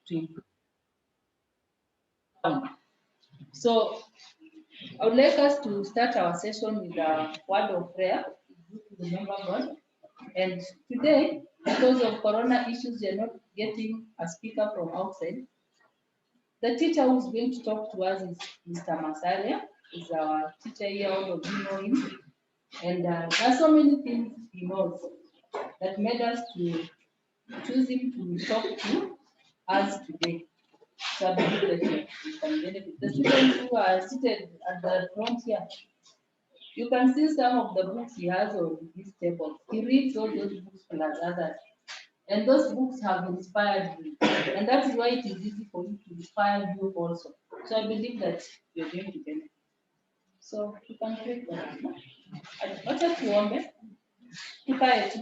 to improve. So I would like us to start our session with a word of prayer to remember God. And today, because of corona issues, we are not getting a speaker from outside. The teacher who's going to talk to us is Mr. Masaria. He's our teacher here, all of you know him. And there's so many things he knows that made us to choose him to talk to us today. So I believe that you can benefit. The students who are seated at the front here, you can see some of the books he has on his table. He reads all those books plus others. And those books have inspired me. And that is why it is easy for you to inspire you also. So I believe that you're going to benefit. So you can take that. Wacha tuombe. Tukae tu.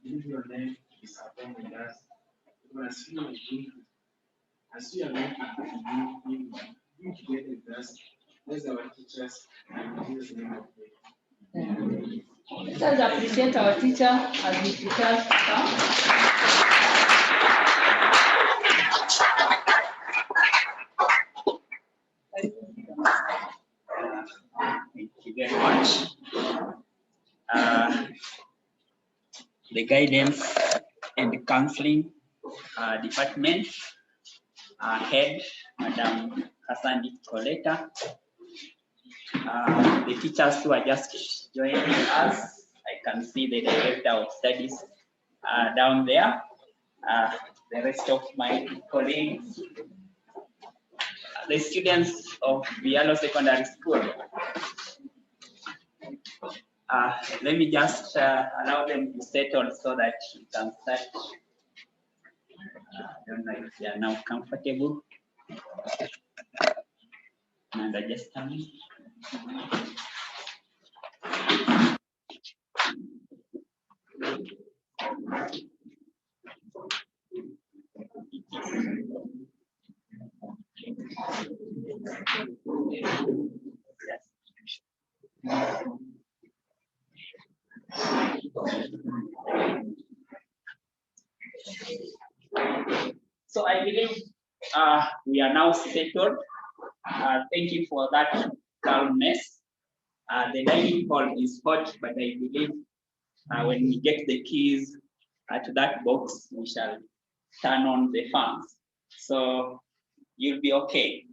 Your name is upon us. As you are making you together with us, as our teachers, and in Jesus' name we pray. Let us appreciate our teacher as we prepare to come. Thank you very much. The guidance and counseling department head, Madam Kasandi Coleta. The teachers who are just joining us, I can see the director of studies down there. The rest of my colleagues, the students of Viyalo Secondary School. Let me just allow them to settle so that we can start. I don't know if they are now comfortable. And I just come in. So I believe we are now settled. Thank you for that calmness. The dining hall is hot, but I believe when we get the keys to that box, we shall turn on the fans. So you'll be okay.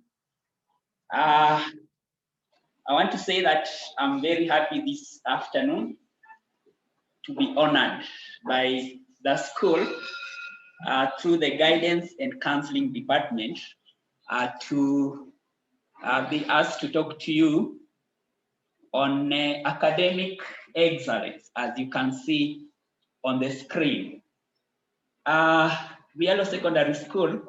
I want to say that I'm very happy this afternoon to be honored by the school through the guidance and counseling department to be asked to talk to you on academic excellence, as you can see on the screen. Viyalo Secondary School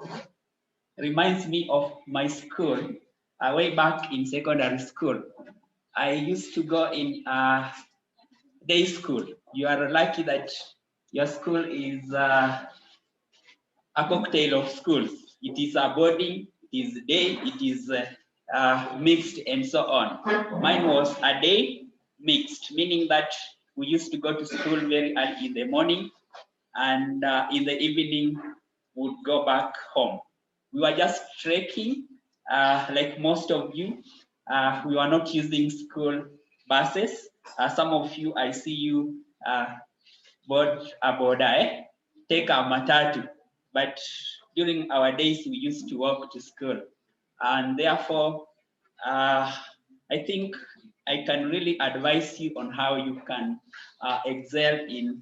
reminds me of my school way back in secondary school. I used to go in day school. You are lucky that your school is a cocktail of schools. It is a boarding, it is day, it is mixed, and so on. Mine was a day mixed, meaning that we used to go to school very early in the morning, and in the evening would go back home. We were just trekking, like most of you. We were not using school buses. Some of you, I see you board a boda, take a matatu. But during our days, we used to walk to school. And therefore, I think I can really advise you on how you can excel in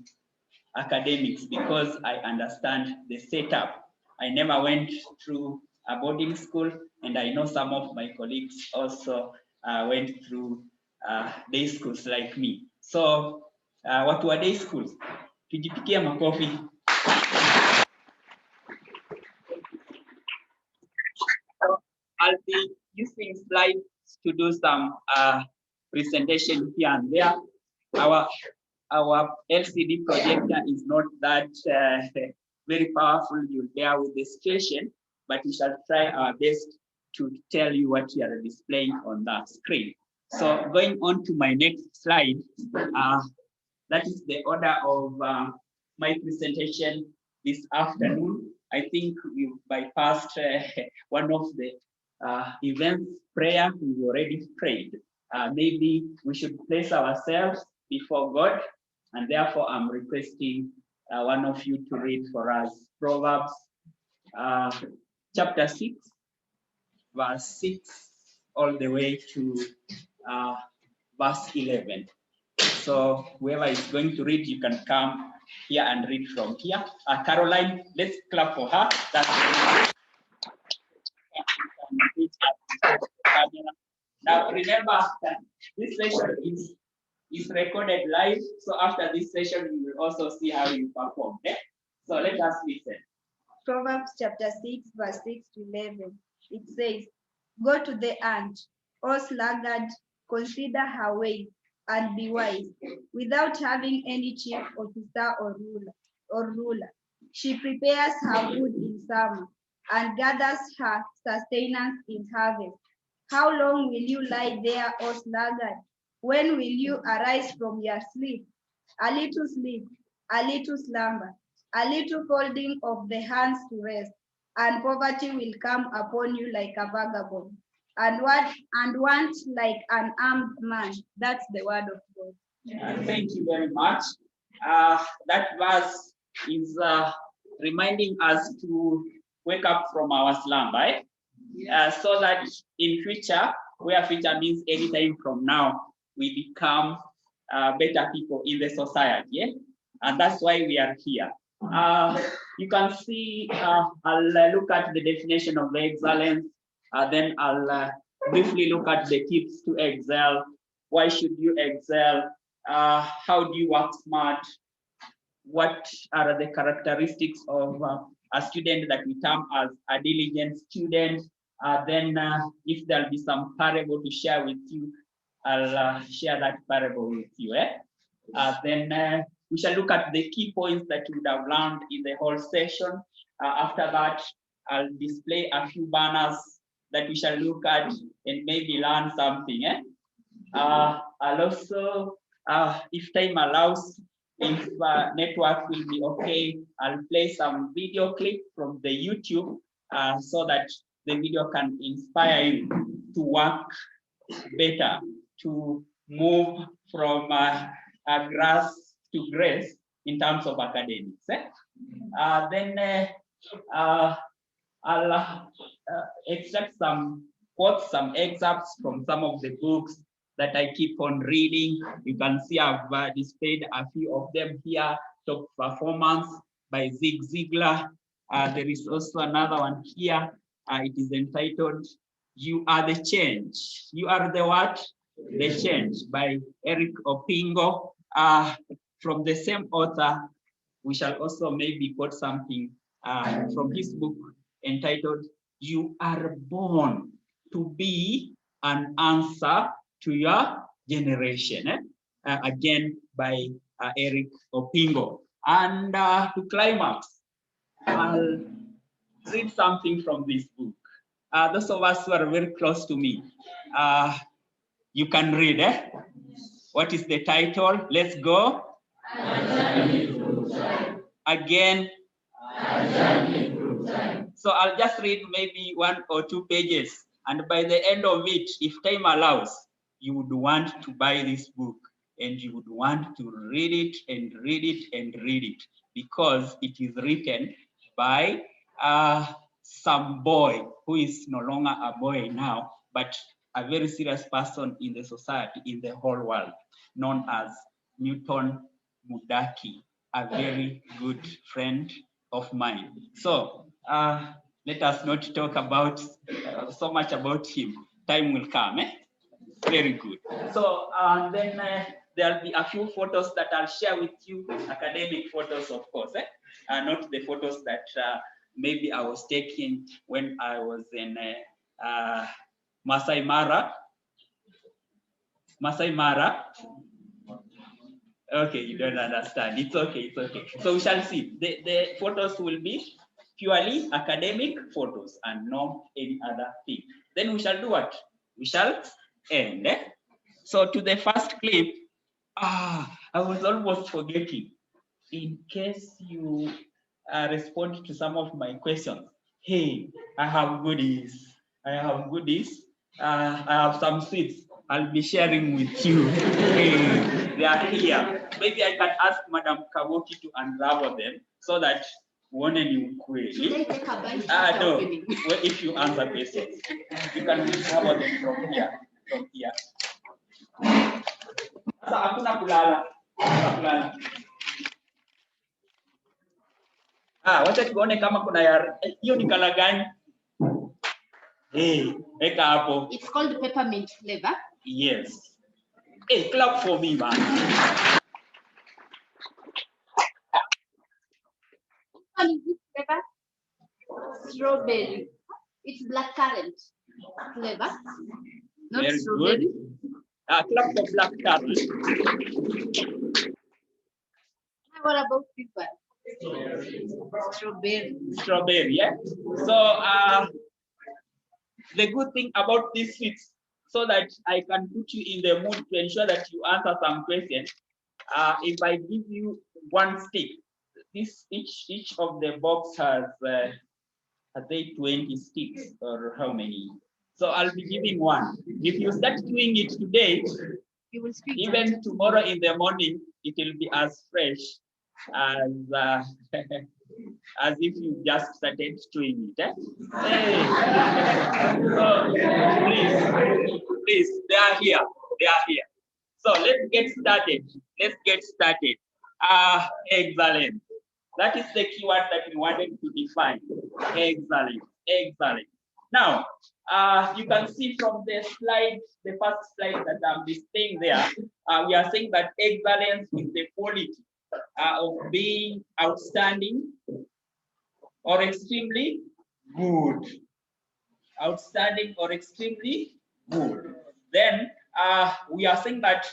academics, because I understand the setup. I never went through a boarding school, and I know some of my colleagues also went through day schools like me. So what were day schools? Tujipikia makofi. So I'll be using slides to do some presentation here and there. Our LCD projector is not that very powerful. You'll bear with the situation, but we shall try our best to tell you what you are displaying on the screen. So going on to my next slide, that is the order of my presentation this afternoon. I think we bypassed one of the events prayer. We already prayed. Maybe we should place ourselves before God, and therefore I'm requesting one of you to read for us Proverbs chapter 6, verse 6, all the way to verse 11. So whoever is going to read, you can come here and read from here. Caroline, let's clap for her. Now remember, this session is recorded live. So after this session, you will also see how you perform. Okay? So let us listen. Proverbs chapter 6, verse 6 to 11. It says, "Go to the ant, O sluggard, consider her ways, and be wise, without having any chief officer or ruler. She prepares her food in summer, and gathers her sustenance in harvest. How long will you lie there, O sluggard? When will you arise from your sleep? A little sleep, a little slumber, a little folding of the hands to rest, and poverty will come upon you like a vagabond, and want like an armed man." That's the word of God. Thank you very much. That verse is reminding us to wake up from our slumber, so that in future, where future means anytime from now, we become better people in the society. Yeah? And that's why we are here. You can see, I'll look at the definition of the excellence, then I'll briefly look at the tips to excel. Why should you excel? How do you work smart? What are the characteristics of a student that we term as a diligent student? Then if there'll be some parable to share with you, I'll share that parable with you. Then we shall look at the key points that you would have learned in the whole session. After that, I'll display a few banners that we shall look at and maybe learn something. I'll also, if time allows, if network will be okay, I'll play some video clip from the YouTube so that the video can inspire you to work better, to move from grass to grace in terms of academics. Then I'll extract some quotes, some excerpts from some of the books that I keep on reading. You can see I've displayed a few of them here. Top Performance by Zig Ziglar. There is also another one here. It is entitled, "You Are the Change." You are the what? The Change, by Eric Opingo. From the same author, we shall also maybe quote something from his book entitled, "You Are Born to Be an Answer to Your Generation." Again, by Eric Opingo. And to climax, I'll read something from this book. Those of us who are very close to me, you can read. What is the title? Let's go. Again. So I'll just read maybe 1 or 2 pages, and by the end of it, if time allows, you would want to buy this book, and you would want to read it and read it and read it, because it is written by some boy who is no longer a boy now, but a very serious person in the society, in the whole world, known as Newton Mudaki, a very good friend of mine. So let us not talk about so much about him. Time will come. Very good. So then there'll be a few photos that I'll share with you, academic photos, of course, not the photos that maybe I was taking when I was in Masai Mara. Masai Mara. Okay, you don't understand. It's okay, it's okay. So we shall see. The photos will be purely academic photos and not any other thing. then we shall do what? We shall end. So to the first clip, I was almost forgetting. In case you respond to some of my questions, hey, I have goodies. I have goodies. I have some sweets. I'll be sharing with you. Hey, they are here. Maybe I can ask Madam Kawoki to unravel them so that one and you Should I take a bite no. after opening? Well, if you answer questions, you can unravel them from here. From here. Sasa hakuna kulala. Hakuna kulala. Wacha tuone kama kuna hiyo ni kala gani? Eka hapo. It's called peppermint flavor. Yes. Hey, clap for me, man. What is this flavor? Strawberry. It's blackcurrant flavor, not Very strawberry. good. Clap for black currant. What about this one? Strawberry. Strawberry, yeah. So the good thing about these sweets, so that I can put you in the mood to ensure that you answer some questions. If I give you one stick, each of the box has they 20 sticks or how many? So I'll be giving one. If you start doing it today, You will speak even tomorrow in the morning, it will be as fresh as as if you just started doing it. So please, they are here. They are here. So let's get started. Let's get started. Excellent. That is the keyword that we wanted to define. Excellent. Excellent. Now, you can see from the slide, the first slide that I'm displaying there, we are saying that excellence is the quality of being outstanding or extremely good. Outstanding or extremely good. Then we are saying that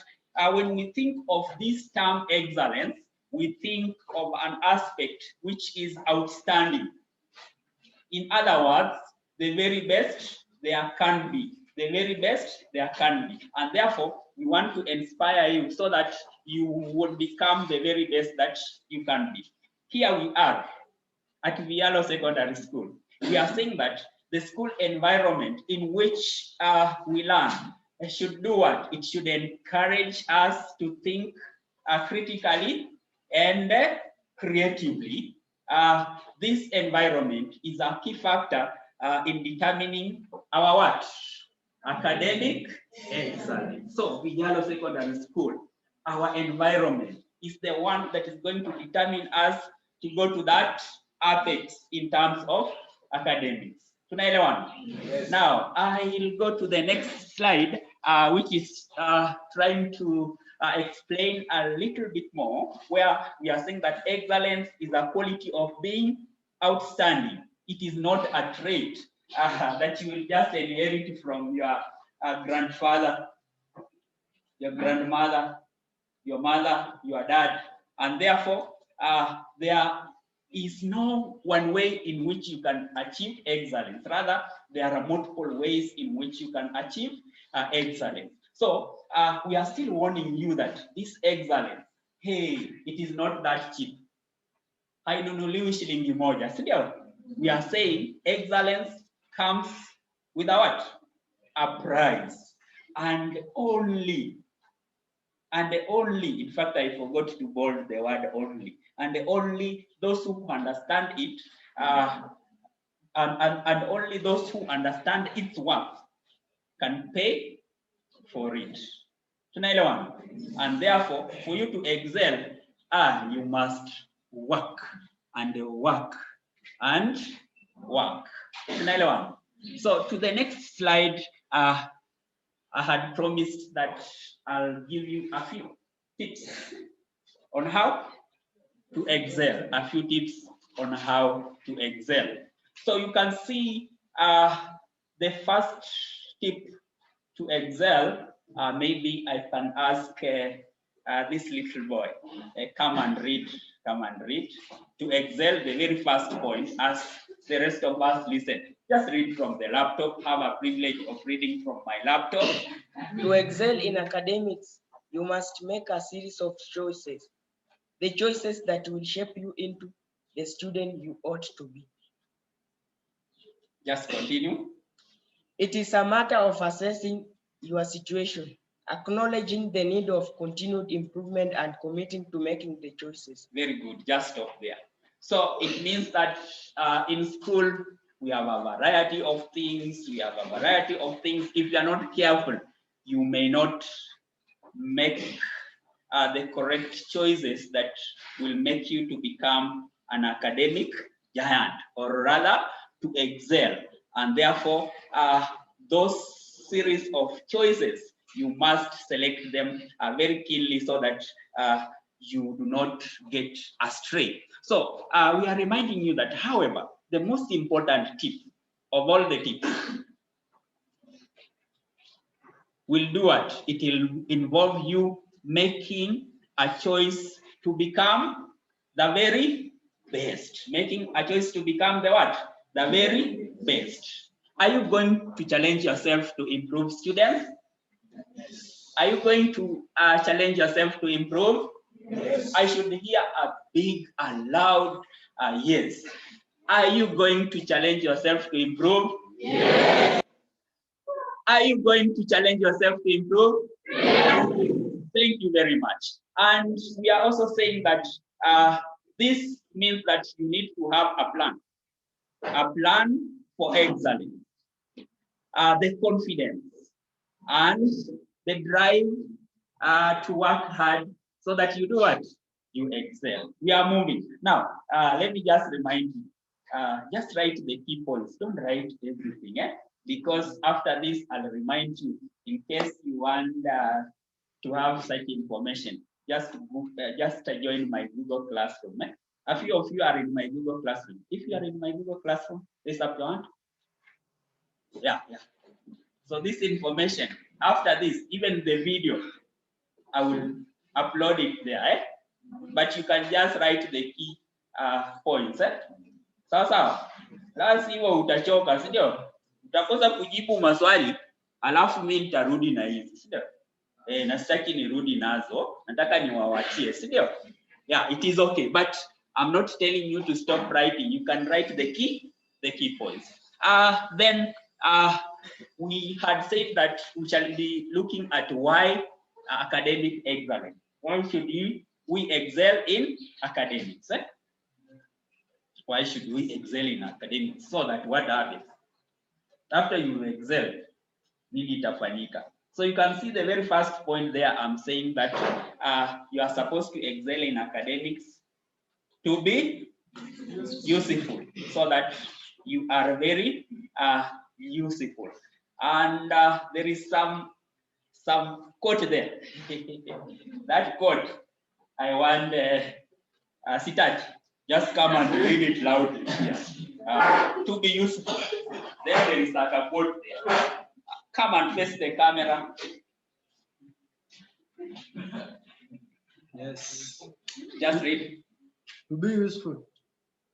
when we think of this term excellence, we think of an aspect which is outstanding. In other words, the very best there can be. The very best there can be. And therefore, we want to inspire you so that you would become the very best that you can be. Here we are at Viyalo Secondary School. We are saying that the school environment in which we learn should do what? It should encourage us to think critically and creatively. This environment is a key factor in determining our what? Academic excellence. So Viyalo Secondary School, our environment is the one that is going to determine us to go to that apex in terms of academics. Tunaelewana? Yes. Now, I'll go to the next slide, which is trying to explain a little bit more, where we are saying that excellence is a quality of being outstanding. It is not a trait that you will just inherit from your grandfather, your grandmother, your mother, your dad, and therefore there is no one way in which you can achieve excellence. Rather, there are multiple ways in which you can achieve excellence. So we are still warning you that this excellence, hey, it is not that cheap. Hainunuliwi shilingi moja, sindio? We are saying excellence comes with a what? A price. And only, in fact, I forgot to bold the word only, and only those who understand it, and only those who understand its worth can pay for it. Tunaelewana? And therefore, for you to excel, you must work and work and work. Tunaelewana? So to the next slide, I had promised that I'll give you a few tips on how to excel, a few tips on how to excel. So you can see the first tip to excel, maybe I can ask this little boy, come and read. To excel, the very first point, as the rest of us listen. just read from the laptop, have a privilege of reading from my laptop. To excel in academics, you must make a series of choices. The choices that will shape you into the student you ought to be. Just continue. It is a matter of assessing your situation, acknowledging the need of continued improvement and committing to making the choices. Very good, just stop there. So it means that in school, we have a variety of things. If you are not careful, you may not make the correct choices that will make you to become an academic giant, or rather to excel. And therefore, those series of choices, you must select them very keenly so that you do not get astray. So we are reminding you that, however, the most important tip of all the tips will do what? It will involve you making a choice to become the very best. Making a choice to become the what? The very best. Are you going to challenge yourself to improve, students? Are you going to challenge yourself to improve? Yes. I should hear a big and loud yes. Are you going to challenge yourself to improve? Yes. Are you going to challenge yourself to improve? Yes. Thank you very much. And we are also saying that this means that you need to have a plan for excellence, the confidence, and the drive to work hard so that you do what? You excel. We are moving. Now, let me just remind you, just write the key points. Don't write everything, because after this, I'll remind you in case you want to have such information. Just join my Google Classroom. A few of you are in my Google Classroom. If you are in my Google Classroom, raise up your hand. Yeah. So this information, after this, even the video, I will upload it there. But you can just write the key points. Sawa, lazima utachoka, si ndio? Utakosa kujibu maswali, alafu mimi nitarudi na hizi, si ndio? Na sitaki nirudi nazo, nataka niwawachie, si ndio? Yeah, it is okay, but I'm not telling you to stop writing. You can write the key points. Then we had said that we shall be looking at why academic excellence. Why should we excel in academics? Why should we excel in academics? So that what happens? After you excel, nini itafanyika? So you can see the very first point there. I'm saying that you are supposed to excel in academics to be useful, so that you are very useful. And there is some quote there. That quote, I want Sitaj, just come and read it loudly. To be useful. Then there is like a quote there. Come and face the camera. Yes. Just read. To be useful.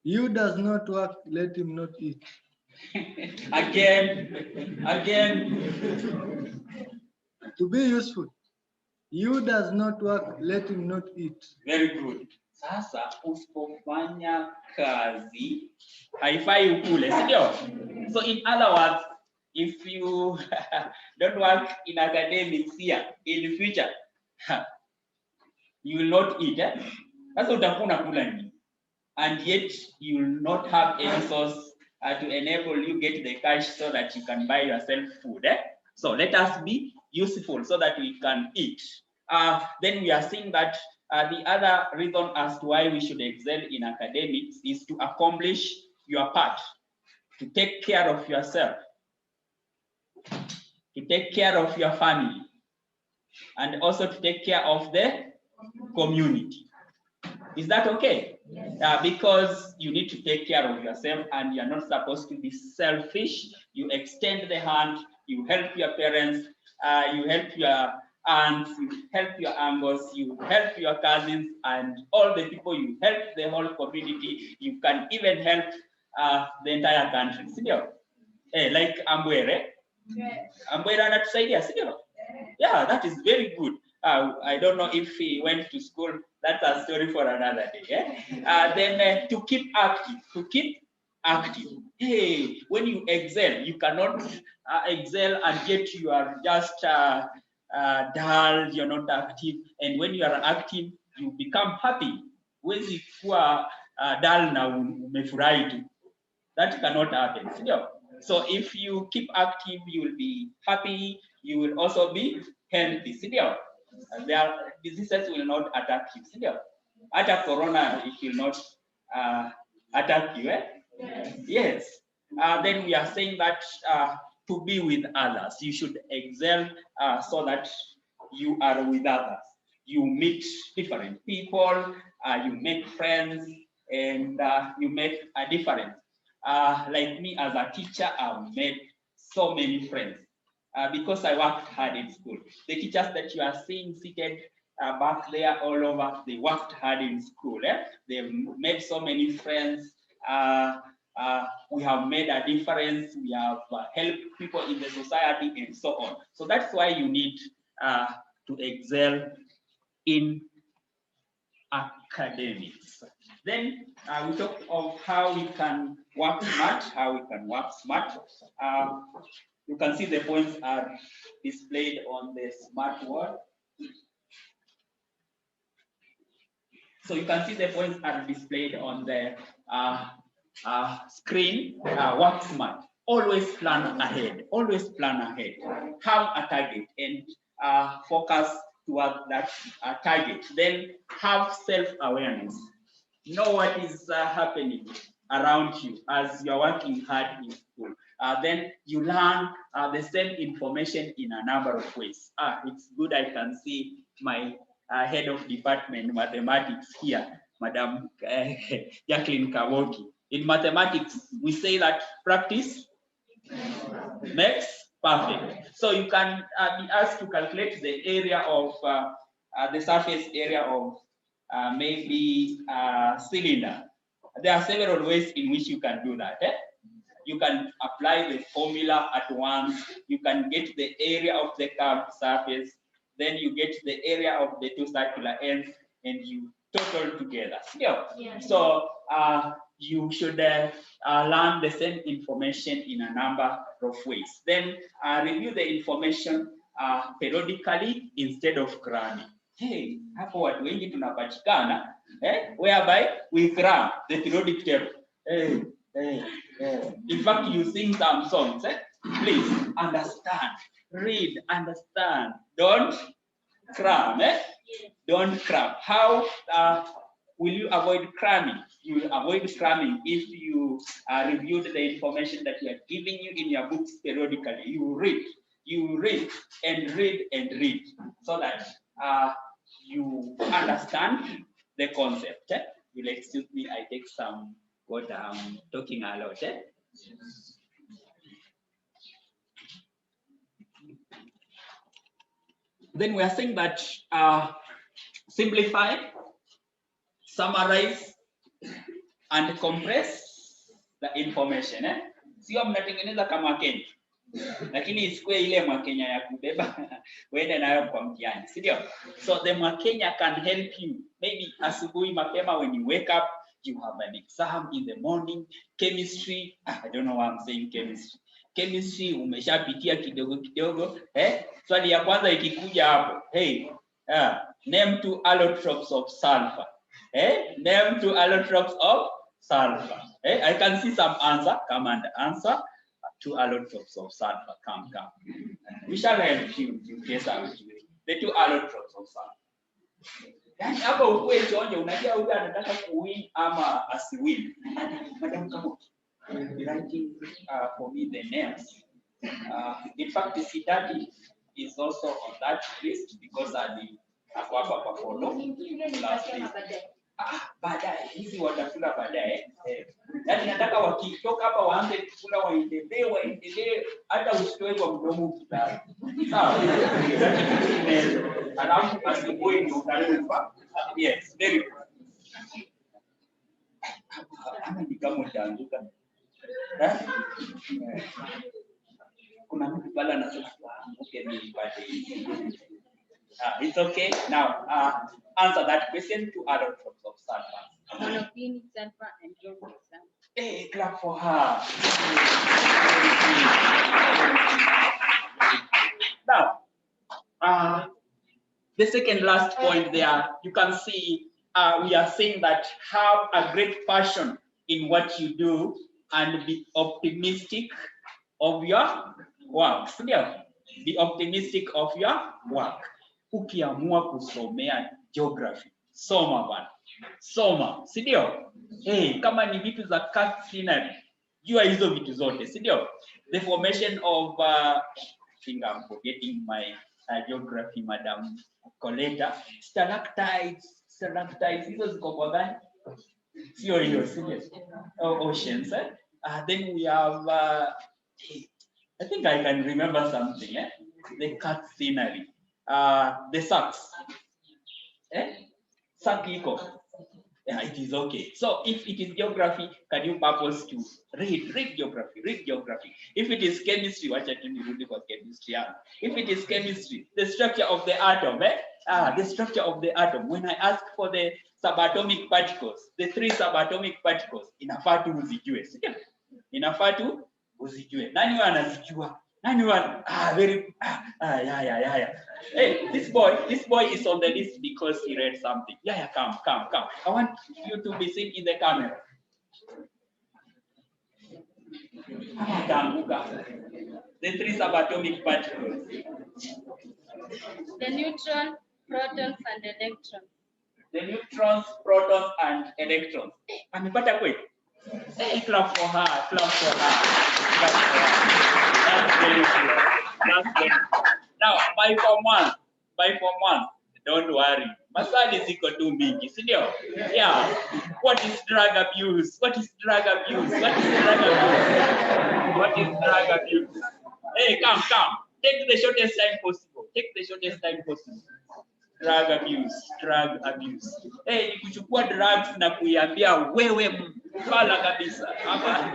You does not work, let him not eat. Again. To be useful. You does not work, let him not eat. Very good. Sasa usipofanya kazi haifai ukule, si ndio? So in other words, if you don't work in academics here in the future, you will not eat. Sasa utakuwa unakula nini? And yet you will not have any source to enable you get the cash so that you can buy yourself food. So let us be useful so that we can eat. Then we are seeing that the other reason as to why we should excel in academics is to accomplish your part, to take care of yourself, to take care of your family, and also to take care of the community. Is that okay? Yes. Because you need to take care of yourself and you're not supposed to be selfish. You extend the hand, you help your parents, you help your aunts, you help your uncles, you help your cousins, and all the people. You help the whole community. You can even help the entire country. like Ambwere. Ambwere anatusaidia, sio? Yeah, that is very good. I don't know if he went to school. That's a story for another day. Then to keep active. Hey, when you excel, you cannot excel and yet you are just dull, you're not active. And when you are active, you become happy. Huwezi kuwa dull na umefurahi tu. That cannot happen. So if you keep active, you will be happy. You will also be healthy. Their diseases will not attack you. Attack corona, it will not attack you. Yes. Then we are saying that to be with others, you should excel so that you are with others. You meet different people, you make friends, and you make a difference. Like me as a teacher, I've made so many friends because I worked hard in school. The teachers that you are seeing seated back there all over, they worked hard in school. They've made so many friends. We have made a difference. We have helped people in the society and so on. So that's why you need to excel in academics. Then we talked of how we can work smart. You can see the points are displayed on the smart board. So you can see the points are displayed on the screen. Work smart. Always plan ahead. Always plan ahead. Have a target and focus toward that target. Then have self-awareness. Know what is happening around you as you are working hard in school. Then you learn the same information in a number of ways. It's good I can see my head of department mathematics here, Madam Jacqueline Kawoki. In mathematics, we say that practice makes perfect. So you can be asked to calculate the area of the surface area of maybe cylinder. There are several ways in which you can do that. You can apply the formula at once. You can get the area of the curved surface. Then you get the area of the two circular ends and you total together. Yeah. So you should learn the same information in a number of ways. Then review the information periodically instead of cramming. Hey, hapo watu wengi tunapatikana, whereby we cram the periodic table. In fact, you sing some songs. Please understand, read, understand. Don't cram. Don't cram. How will you avoid cramming? You will avoid cramming if you reviewed the information that we are giving you in your books periodically. You read and read and read so that you understand the concept. You'll excuse me, I take some water. I'm talking a lot. Then we are saying that simplify, summarize, and compress the information. Sio mnatengeneza kama Kenya, lakini isikue ile Mwakenya ya kubeba uende nayo kwa mtihani, si ndio? So the Mwakenya can help you. Maybe asubuhi mapema when you wake up, you have an exam in the morning, chemistry. I don't know why I'm saying chemistry. Chemistry umeshapitia kidogo kidogo. Swali ya kwanza ikikuja hapo, hey, name 2 allotropes of sulfur. Name 2 allotropes of sulfur. I can see some answer. Come and answer. 2 allotropes of sulfur. Come. We shall help you in case I will do it. The 2 allotropes of sulfur. Yani hapo ukue chonjo, unajua huyu anataka kuwin ama asiwin. Madam Kamoki, will be writing for me the names. In fact, the Sidati is also on that list because ako hapa follow last list. Baadaye hizi watakula baadaye. Yani nataka wakitoka hapa waanze kula waendelee hata usitoe kwa mdomo ukitaka. Sawa. Alafu asubuhi ndio utalipa. Yes, very good. Ama ni kama utaanguka. Kuna mtu pale anasema okay, it's okay. Now answer that question to other forms of sulfur. Monoclinic sulfur and bromic sulfur. Hey, clap for her. Now, the second last point there, you can see we are saying that have a great passion in what you do and be optimistic of your work. Be optimistic of your work. Ukiamua kusomea geography, soma bwana. Soma, si ndio? Kama ni vitu za cat scenery, jua hizo vitu zote, si ndio? The formation of I think I'm forgetting my geography, Madam Coletta. Stalactites, hizo ziko kwa gani? Sio hiyo, si ndio? Oceans. Then we have I think I can remember something, the cat scenery. The sucks. Suck iko. Yeah, it is okay. So if it is geography, can you purpose to read geography, If it is chemistry, watch it for chemistry. If it is chemistry, the structure of the atom, the structure of the atom. When I ask for the subatomic particles, the 3 subatomic particles, inafaa tu uzijue. Inafaa tu uzijue. Nani wanazijua? Yeah. Hey, this boy is on the list because he read something. Yeah, come. I want you to be seen in the camera. The 3 subatomic particles. The neutron, protons, and electrons. The neutrons, protons, and electrons. Amepata kweli? Hey, clap for her. That's very good. Now, by form one, don't worry. Maswali ziko tu mingi, si ndio? Yeah. What is drug abuse? Hey, come. Take the shortest time possible. Drug abuse. Hey, ni kuchukua drugs na kuiambia wewe mpala kabisa. Hapa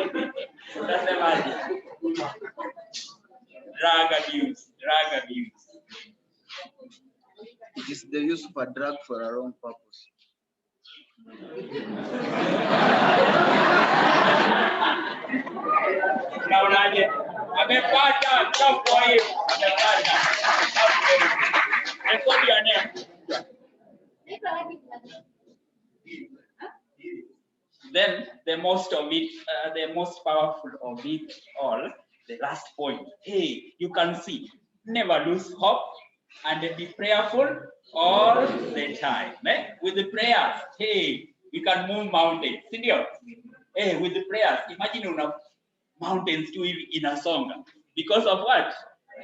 unasemaje? Drug abuse. It is the use of a drug for a wrong purpose. Naonaje? Amepata kwa hiyo. Amepata. Record your name. Then the most powerful of it all, the last point. Hey, you can see, never lose hope and be prayerful all the time. With the prayers, hey, we can move mountains. Hey, with the prayers, imagine una mountains too inasonga. Because of what?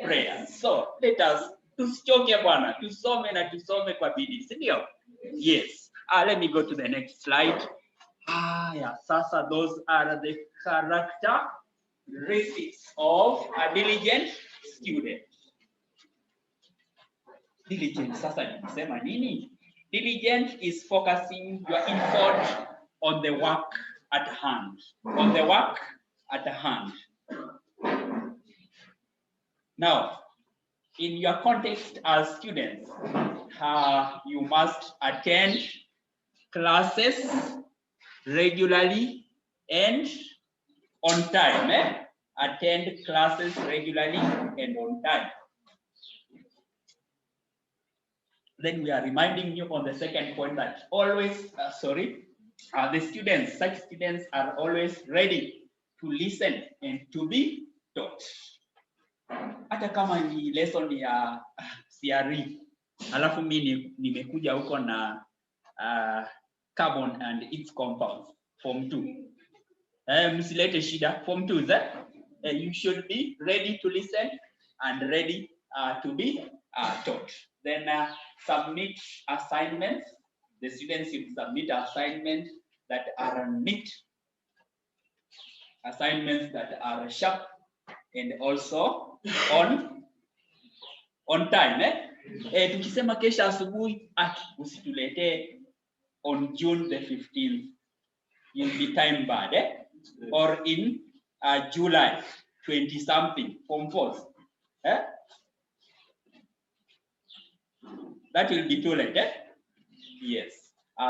Prayers. So let us tusichoke bwana, tusome kwa bidii, si ndio? Yes. Let me go to the next slide. Yeah. Sasa, those are the characteristics of a diligent student. Diligent, sasa nisema nini? Diligent is focusing your effort on the work at hand. Now, in your context as students, you must attend classes regularly and on time. Attend classes regularly and on time. Then we are reminding you on the second point that always, such students are always ready to listen and to be taught. Hata kama ni lesson ya CRE, alafu mimi nimekuja huko na carbon and its compounds, form 2. Msilete shida, form 2, you should be ready to listen and ready to be taught. Then submit assignments. The students should submit assignments that are neat, assignments that are sharp, and also on time. Tukisema kesha asubuhi, usitulete on June the 15th. You'll be time bad, or in July 20 something, form 4. Eh? That will be too late. Eh? Yes.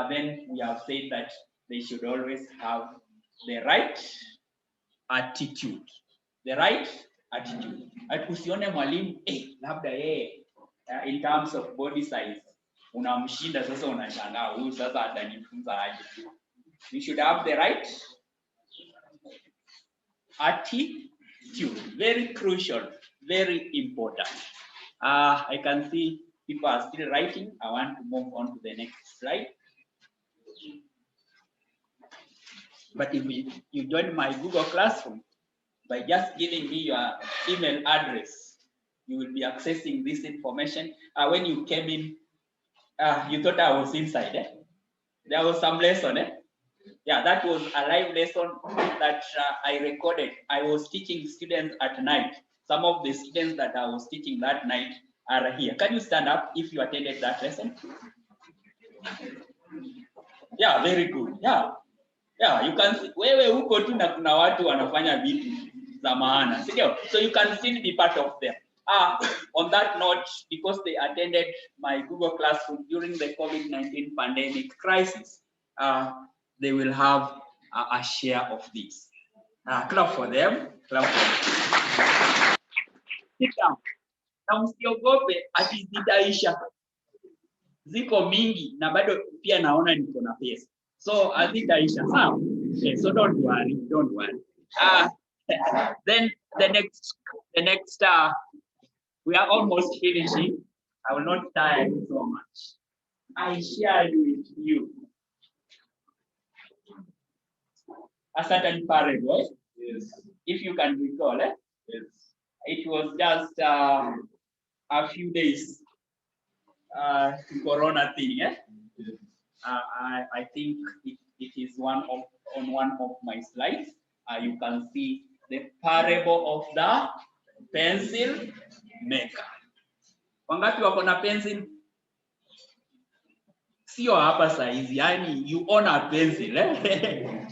Then we have said that they should always have the right attitude. The right attitude. Usione mwalimu labda yeye in terms of body size unamshinda, sasa unashangaa huyu sasa atanifunza aje. You should have the right attitude. Very crucial, very important. I can see people are still writing. I want to move on to the next slide. But if you join my Google Classroom, by just giving me your email address, you will be accessing this information. When you came in, you thought I was inside. Eh? There was some lesson. Eh? Yeah, that was a live lesson that I recorded. I was teaching students at night. Some of the students that I was teaching that night are here. Can you stand up if you attended that lesson? Yeah, very good. Yeah. Yeah, you can see wewe huko tu na kuna watu wanafanya vitu za maana, sio? So you can still be part of them. On that note, because they attended my Google Classroom during the COVID-19 pandemic crisis, they will have a share of this. Clap for them. Clap for them. Sit down. Na msiogope ati zitaisha. Ziko mingi na bado pia naona niko na pesa. So hazitaisha. Okay, so don't worry. Then the next we are almost finishing. I will not tire you so much. I shared with you a certain parable. Yes. If you can recall, eh? Yes. It was just a few days to Corona thing. Eh? Yes. I think it is on one of my slides. You can see the parable of the pencil maker. Wangapi wako na pencil? Sio hapa saizi, yani you own a pencil. Eh?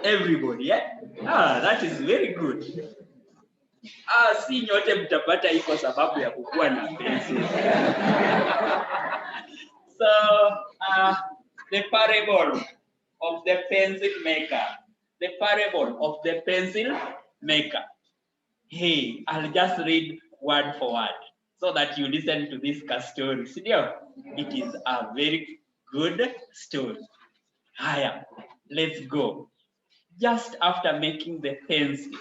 Everybody, yeah? That is very good. Si nyote mtapata iko sababu ya kukua na pencil. So, the parable of the pencil maker. The parable of the pencil maker. Hey, I'll just read word for word so that you listen to this story. It is a very good story. Haya, let's go. Just after making the pencil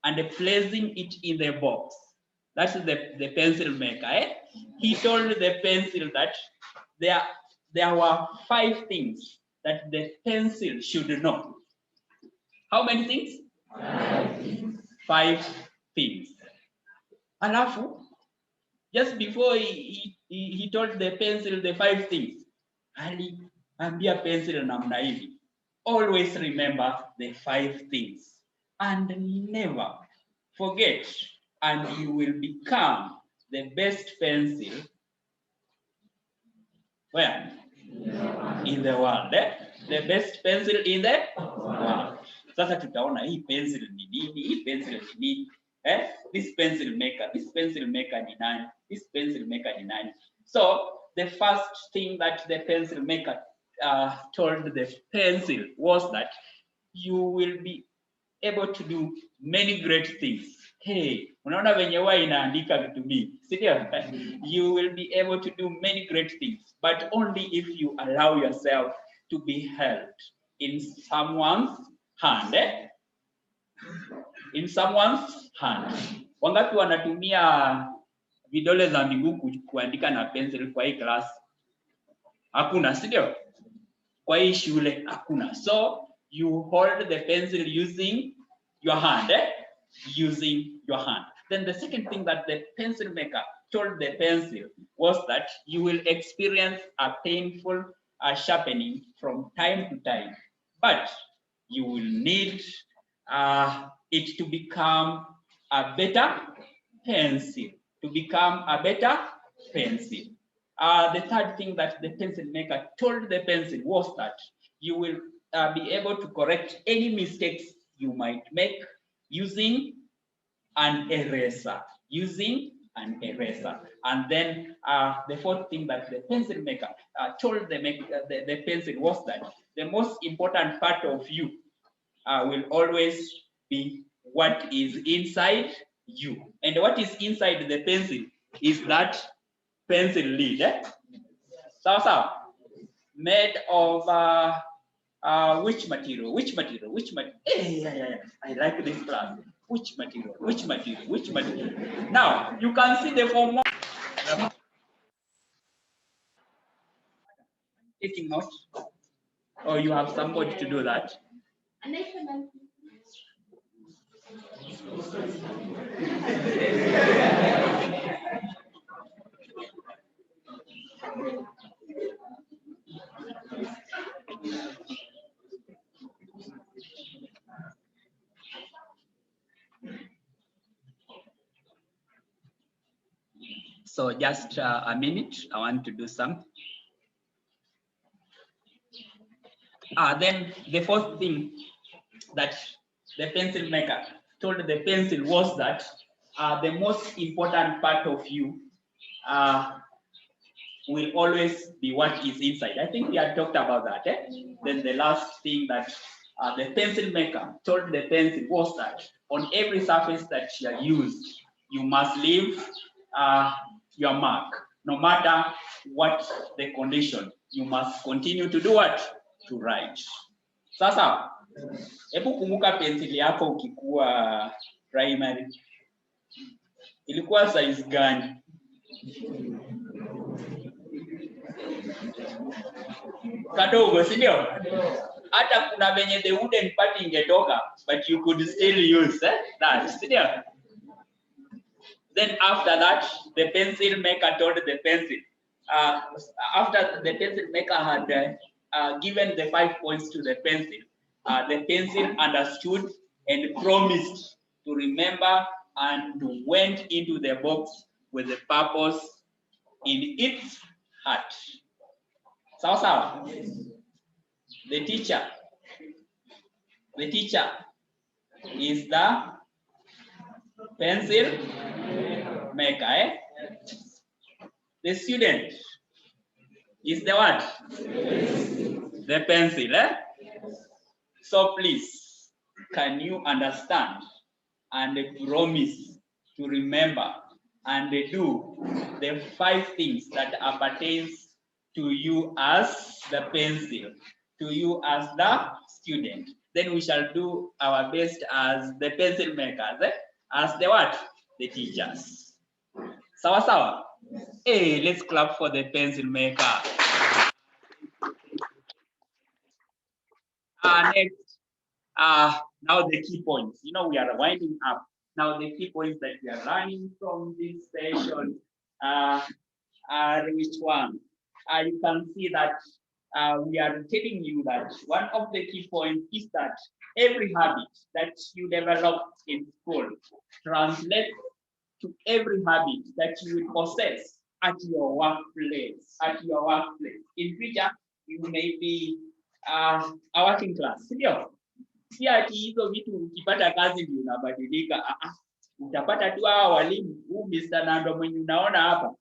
and placing it in the box, that's the pencil maker. Eh? He told the pencil that there were 5 things that the pencil should know. How many things? 5 things. Alafu, just before he told the pencil the 5 things, aliambia pencil namna hivi. Always remember the 5 things and never forget, and you will become the best pencil. Where? In the world. Eh? The best pencil in the world. Sasa tutaona hii pencil ni nini, hii pencil ni nini. Eh? This pencil maker ni nani? This pencil maker ni nani? So the first thing that the pencil maker told the pencil was that you will be able to do many great things. Hey, unaona venye huwa inaandika vitu mingi, sio? You will be able to do many great things, but only if you allow yourself to be held in someone's hand. Eh? In someone's hand. Wangapi wanatumia vidole za miguu kuandika na pencil kwa hii class? Hakuna, sio? Kwa hii shule hakuna. So you hold the pencil using your hand. Eh? Using your hand. Then the second thing that the pencil maker told the pencil was that you will experience a painful sharpening from time to time, but you will need it to become a better pencil. To become a better pencil. The third thing that the pencil maker told the pencil was that you will be able to correct any mistakes you might make using an eraser, using an eraser. And then the fourth thing that the pencil maker told the pencil was that the most important part of you will always be what is inside you. And what is inside the pencil is that pencil lead. So, made of which material? Which material? Which material? Yeah. I like this class. Which material? Which material? Which material? Now you can see the form. Taking notes, or you have somebody to do that. So just a minute, I want to do some. Then the fourth thing that the pencil maker told the pencil was that the most important part of you will always be what is inside. I think we had talked about that. Then the last thing that the pencil maker told the pencil was that on every surface that you use, you must leave your mark. No matter what the condition, you must continue to do what? To write. Sasa, hebu kumbuka pensili yako ukikuwa primary. Ilikuwa size gani? Kadogo, si ndio? Hata kuna venye the wooden part ingetoka, but you could still use that, si ndio? Then after that, the pencil maker told the pencil, after the pencil maker had given the 5 points to the pencil understood and promised to remember and went into the box with the purpose in its heart. Sawa. The teacher is the pencil maker. The student is the what? The pencil. So please, can you understand and promise to remember and do the 5 things that appertains to you as the pencil, to you as the student? Then we shall do our best as the pencil makers, as the what? The teachers. Sawa. Hey, let's clap for the pencil maker. Next, now the key points. You know, we are winding up. Now the key points that we are learning from this session are which one? You can see that we are telling you that one of the key points is that every habit that you develop in school translates to every habit that you will possess at your workplace. In future, you may be a working class. Si ati hizo vitu ukipata kazi ndio unabadilika. Utapata tu hawa walimu, huu Mr. Nando mwenye unaona hapa.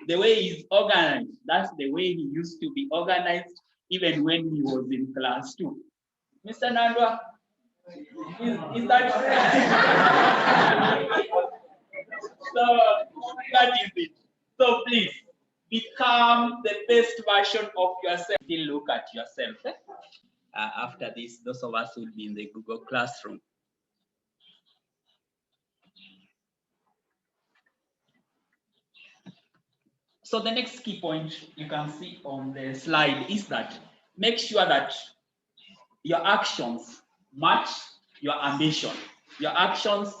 The way he's organized, that's the way he used to be organized even when he was in class 2. Mr. Nando, is that so that is it. So please become the best version of yourself. Still look at yourself. After this, those of us will be in the Google Classroom. So the next key point you can see on the slide is that make sure that your actions match your ambition. Your actions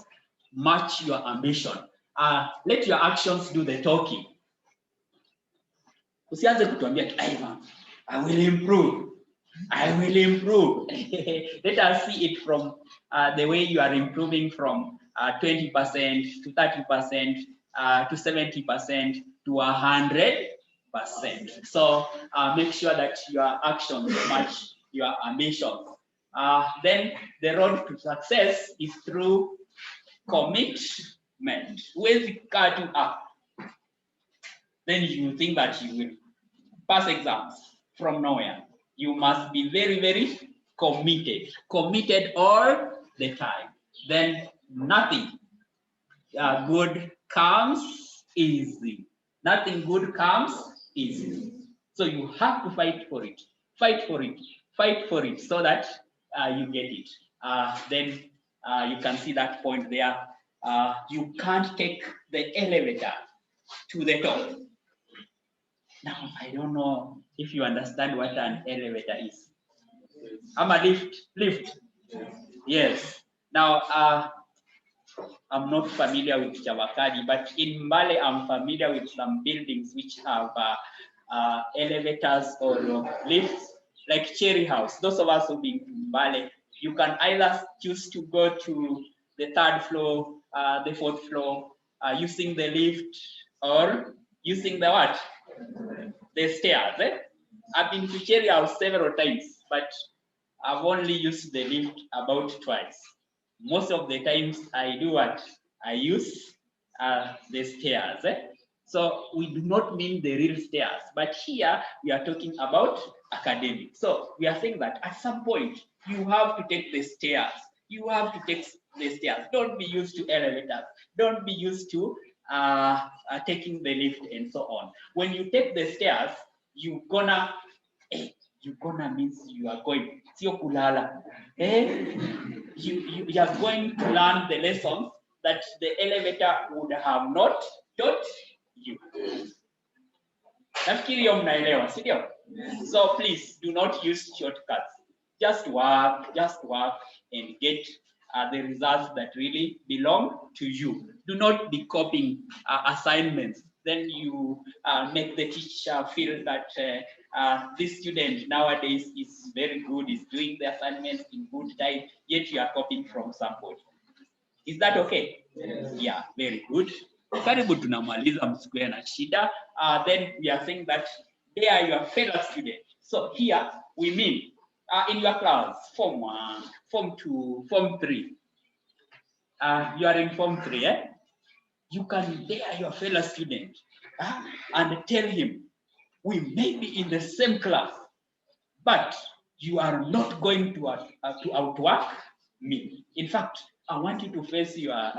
match your ambition. Let your actions do the talking. Usianze kutuambia, I will improve. Let us see it from the way you are improving from 20% to 30% to 70% to 100%. So make sure that your actions match your ambition. then the road to success is through commitment. Huwezi kaa tu then you think that you will pass exams from nowhere. You must be very, very committed all the time. Then nothing good comes easy. Nothing good comes easy. So you have to fight for it, so that you get it. Then you can see that point there. You can't take the elevator to the top. Now, I don't know if you understand what an elevator is. I'm a lift. Yes. Now, I'm not familiar with Chavakali, but in Mbale, I'm familiar with some buildings which have elevators or lifts, like Cherry House. Those of us who been to Mbale, you can either choose to go to the 3rd floor, the 4th floor, using the lift, or using the what? The stairs. I've been to Cherry House several times, but I've only used the lift about twice. Most of the times I do what? I use the stairs. So we do not mean the real stairs, but here we are talking about academic. So we are saying that at some point you have to take the stairs. You have to take the stairs. Don't be used to elevators. Don't be used to taking the lift and so on. When you take the stairs, you gonna means you are going. Sio kulala. You are going to learn the lessons that the elevator would have not taught you. Nafikiri mnaelewa, si ndio? So please do not use shortcuts. Just work and get the results that really belong to you. Do not be copying assignments. Then you make the teacher feel that this student nowadays is very good, is doing the assignments in good time, yet you are copying from somebody. Is that okay? Yes. Yeah, very good. Karibu tunamaliza msikuwe na shida. Then we are saying that they are your fellow students. So here we mean in your class, Form 1, Form 2, Form 3. You are in Form 3, eh? You can dare your fellow student and tell him, we may be in the same class, but you are not going to outwork me. In fact, I want you to face your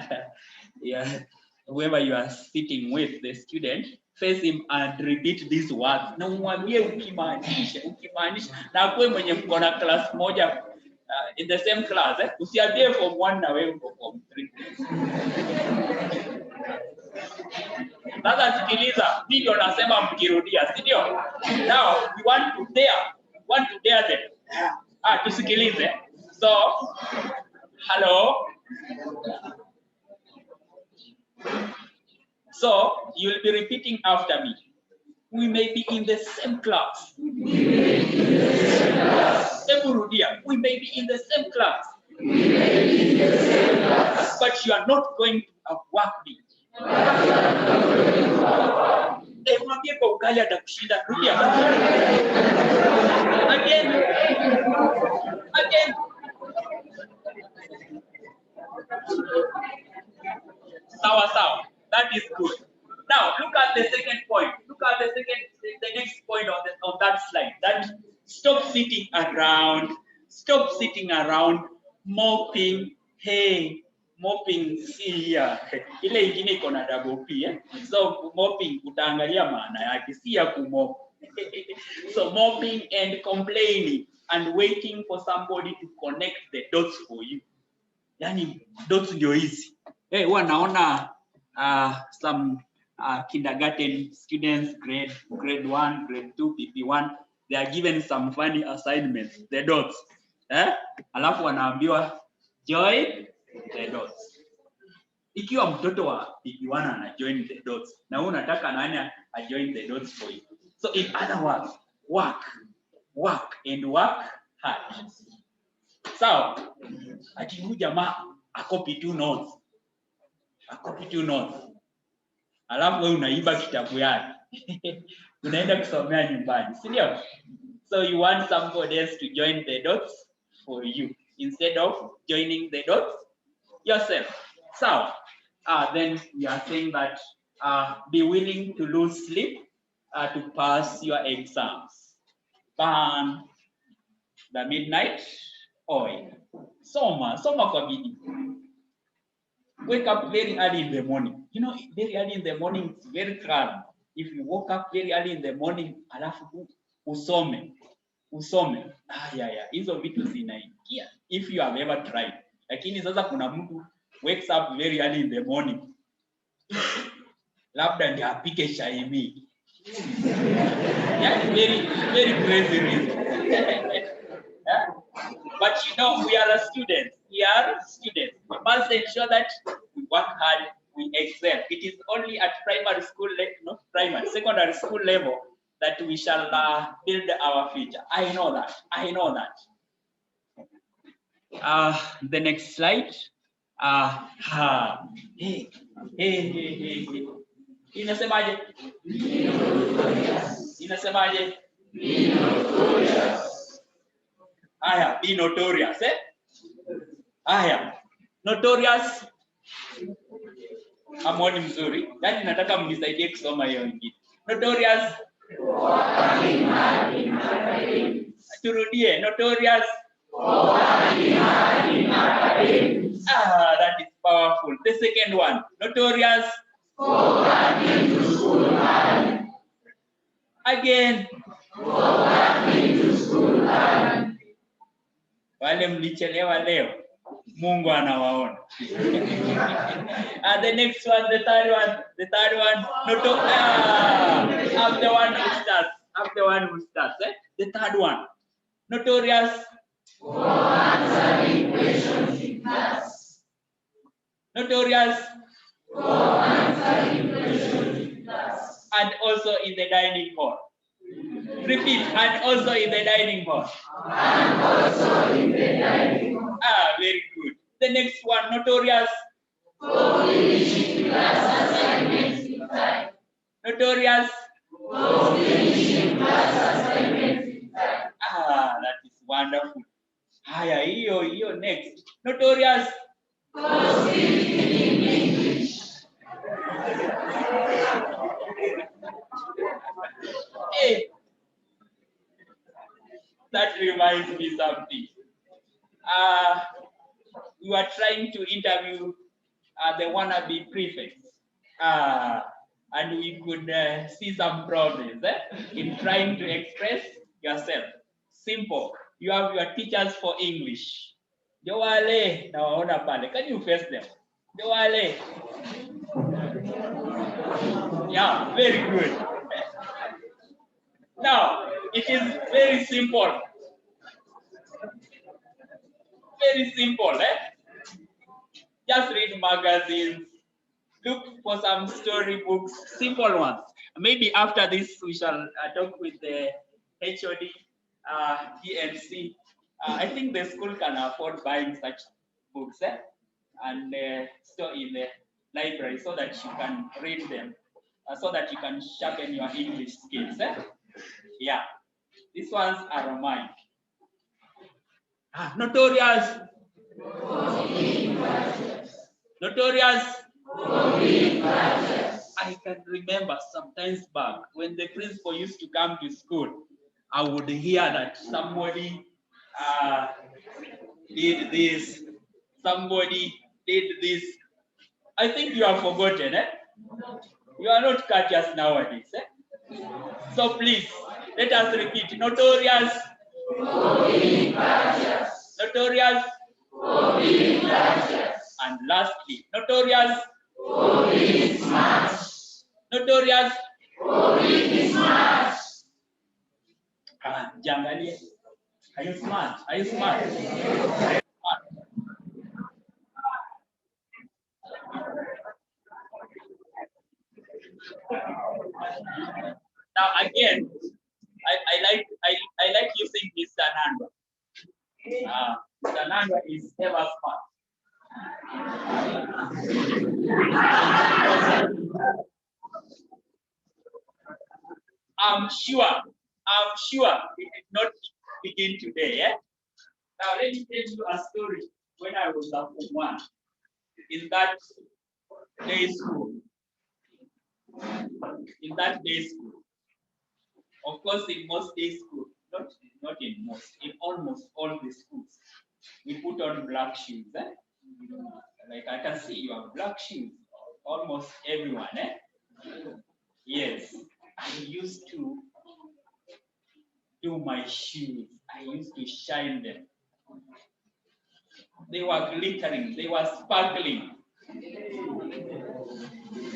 whoever you are sitting with, the student, face him and repeat these words. Na umwambie ukimaanisha, na kwa mwenye mko na class moja in the same class, usiambie Form 1 na wewe uko Form 3. Sasa sikiliza, ndio nasema mkirudia, si ndio? Now we want to dare them. Tusikilize. So, hello. So you'll be repeating after me. We may be in the same class. We may be in the same class. We may be in the same class. We may be in the same class. But you are not going to outwork me. Mwambie kwa ukali atakushinda. Rudia. Again. Sawa. That is good. Now look at the second point. Look at the next point on that slide. That stop sitting around mopping. Hey, mopping, see here. Ile ingine iko na double P. So mopping utaangalia maana yake, si ya kumop. So mopping and complaining and waiting for somebody to connect the dots for you. Yani dots ndio hizi. Hey, naona some kindergarten students, grade 1, grade 2, PP1, they are given some funny assignments, the dots. Alafu wanaambiwa join the dots. Ikiwa mtoto wa PP1 ana join the dots, na wewe unataka nani join the dots for you. So in other words, work and work hard. So, ati huyu jamaa copy two notes. Alafu wewe unaiba kitabu yake. Unaenda kusomea nyumbani, si ndio? So you want somebody else to join the dots for you instead of joining the dots yourself. So then we are saying that be willing to lose sleep to pass your exams. Burn the midnight oil. Soma kwa bidii. Wake up very early in the morning. You know, very early in the morning, it's very calm. If you woke up very early in the morning, alafu usome. Hizo vitu zinaingia. If you have ever tried. Lakini sasa kuna mtu wakes up very early in the morning. Labda ndio apike chai mingi. Very crazy reason. But you know, we are students. We must ensure that we work hard, we excel. It is only at primary school, secondary school level that we shall build our future. I know that. The next slide. Hey. Inasemaje? Be notorious, notorious. Amoni mzuri. Yaani nataka mnisaidie kusoma hiyo ingine. Notorious. Turudie, notorious. That is powerful. The second one, notorious. Again. Wale mlichelewa leo, Mungu anawaona. The next one, the third one, I'm the one who starts. The third one, notorious. Answering questions in class. Notorious. Answering questions in class. And also in the dining hall. Repeat, and also in the dining hall. Very good. The next one, notorious. For finishing class assignments in time. Notorious. For finishing class assignments in time. That is wonderful. Haya, hiyo next. Notorious. For speaking English. Hey. That reminds me something. We were trying to interview the wannabe prefects, and we could see some problems in trying to express yourself. Simple. You have your teachers for English. Can you face them? Yeah, very good. Now, it is very simple. Just read magazines, look for some storybooks, simple ones. Maybe after this, we shall talk with the HOD, DNC. I think the school can afford buying such books and store in the library so that you can read them, so that you can sharpen your English skills. Yeah, these ones are mine. Notorious. Notorious. I can remember sometimes back when the principal used to come to school, I would hear that somebody did this, somebody did this. I think you have forgotten, You are not courteous nowadays, So please, let us repeat. Notorious. Notorious. And lastly, notorious. Notorious. Jangalia. Are you smart? Now again, I like using Mr. Nando. Mr. Nando is ever smart. I'm sure it did not begin today, Now let me tell you a story. When I was up for one, in that day school, of course, in most day school, not in most, in almost all the schools, we put on black shoes. Eh? Like I can see you have black shoes, almost everyone. Eh? Yes, I used to do my shoes. I used to shine them. They were glittering, they were sparkling.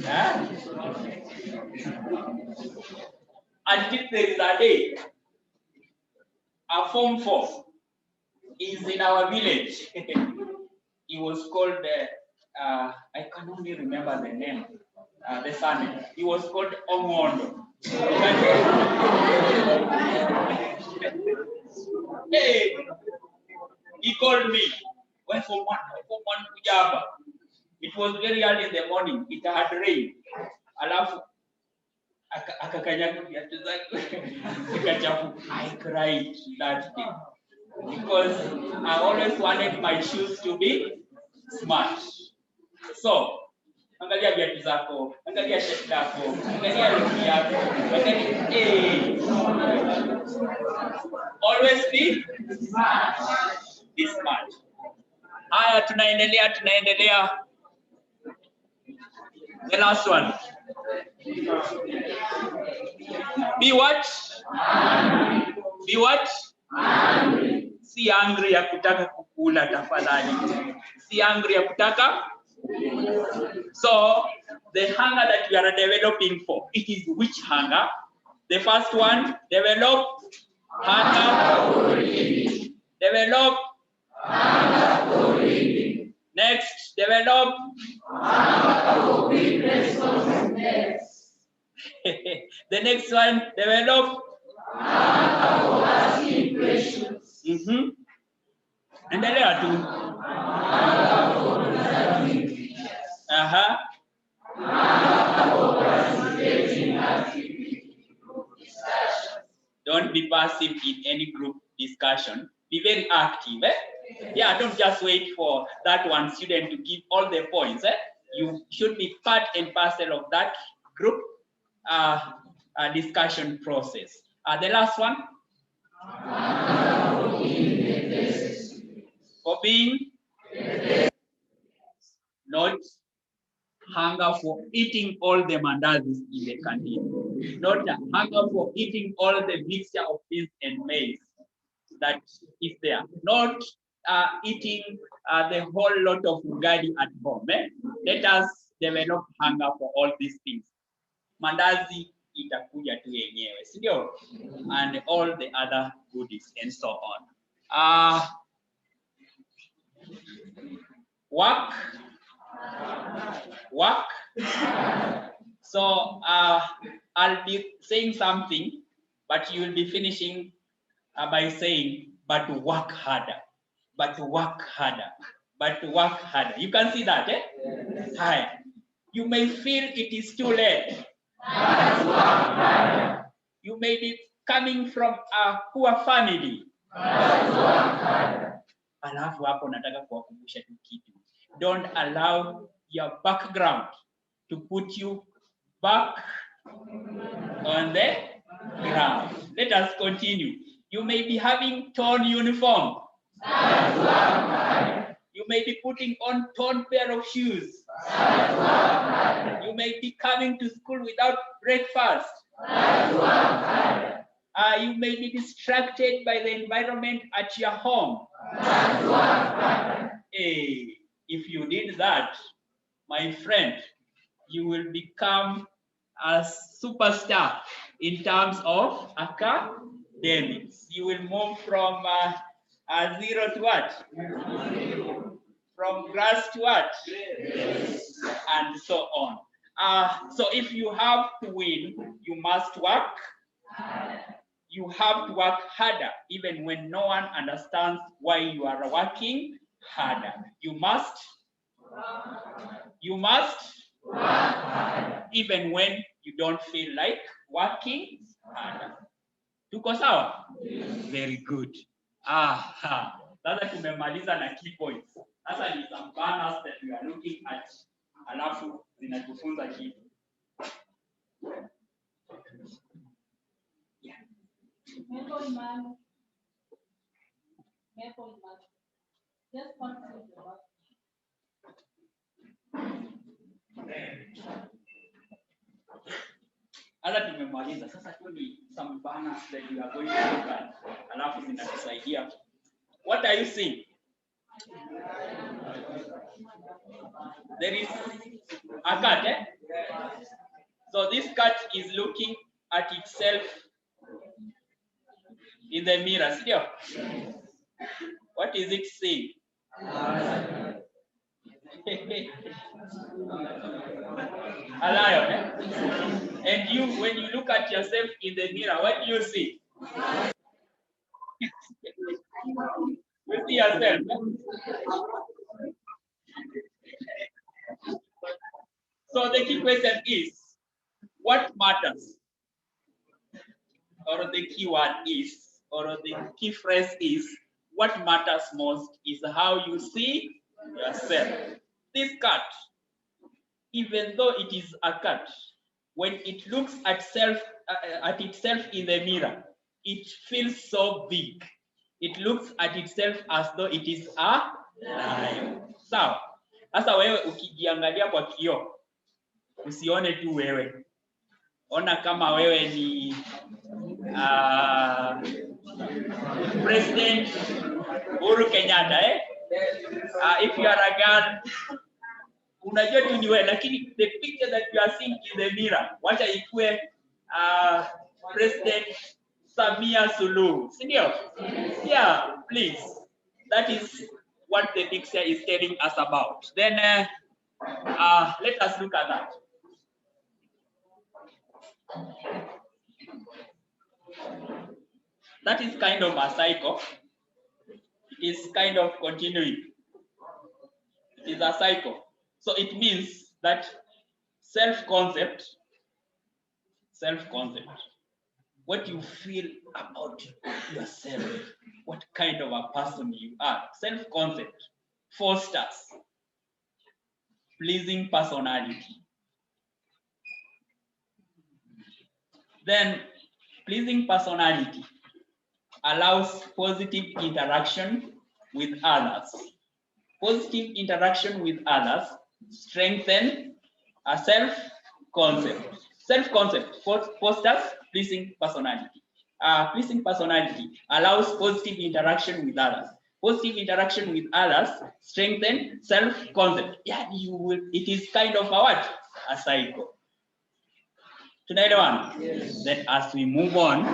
Huh? Until there is a day, a Form 4 is in our village. He was called, I can only remember the name, the surname. He was called Omondo. Hey, he called me. Went for one Kujaba. It was very early in the morning. It had rained. Alafu akakanyaga viatu zangu. I cried that day because I always wanted my shoes to be smart. So, angalia viatu zako, angalia shirt yako, angalia longi yako, angalia always be smart. Be smart. Haya, tunaendelea. The last one. Be what? Be what? Si angry ya kutaka kukula tafadhali. Si angry ya kutaka. So, the hunger that we are developing for, it is which hunger? The first one, develop hunger for reading. Develop hunger for reading. Next, develop hunger for being responsiveness. The next one, develop hunger for asking questions. And the other two, hunger for preserving teachers. Hunger for participating actively in group discussion. Don't be passive in any group discussion. Be very active. Eh? Yeah, don't just wait for that one student to give all the points. Eh? You should be part and parcel of that group discussion process. The last one? For being not hunger for eating all the mandazis in the canteen. Not hunger for eating all the mixture of beans and maize that is there. Not eating the whole lot of ugali at home. Eh? Let us develop hunger for all these things. Mandazi itakuja tu yenyewe, sindio? And all the other goodies and so on. Work. So I'll be saying something, but you will be finishing by saying, but work harder, but work harder, but work harder. You can see that, eh? Hi. You may feel it is too late. But work harder. You may be coming from a poor family. But work harder. Alafu hapo nataka kuwakumbusha tu kitu. Don't allow your background to put you back on the ground. Let us continue. You may be having torn uniform. You may be putting on torn pair of shoes. You may be coming to school without breakfast. You may be distracted by the environment at your home. Hey, if you did that, my friend, you will become a superstar in terms of academics. You will move from zero to what? From grass to what? And so on. So if you have to win, you must work. You have to work harder, even when no one understands why you are working harder. You must work harder, even when you don't feel like working harder. Tuko sawa? Very good. Sasa tumemaliza na key points. Sasa ni some banners that we are looking at. Alafu zinatufunza kitu. Yeah. Maple man. Just one thing about. Hata tumemaliza. Sasa tu ni some banners that we are going to look at. Alafu zinatusaidia. What are you seeing? There is a cat, eh? So this cat is looking at itself in the mirror. See? What is it saying? A lion, eh? And you, when you look at yourself in the mirror, what do you see? You see yourself. Eh? So the key question is, what matters? Or the key word is, or the key phrase is, what matters most is how you see yourself. This cat, even though it is a cat, when it looks at itself in the mirror, it feels so big. It looks at itself as though it is a lion. Sawa. Sasa wewe ukijiangalia kwa kioo, usione tu wewe. Ona kama wewe ni President Uhuru Kenyatta, eh? If you are a girl, unajua tu ni wewe, lakini the picture that you are seeing in the mirror, wacha ikue President Samia Suluhu, sindio? Yeah, please. That is what the picture is telling us about. Then let us look at that. That is kind of a cycle. It is kind of continuing. It is a cycle. So it means that self-concept, what you feel about yourself, what kind of a person you are, self-concept fosters pleasing personality. Then pleasing personality allows positive interaction with others. Positive interaction with others strengthen a self-concept. Self-concept fosters pleasing personality. Pleasing personality allows positive interaction with others. Positive interaction with others strengthen self-concept. Yeah, it is kind of a what? A cycle. Tunaelewana? Yes. Then as we move on,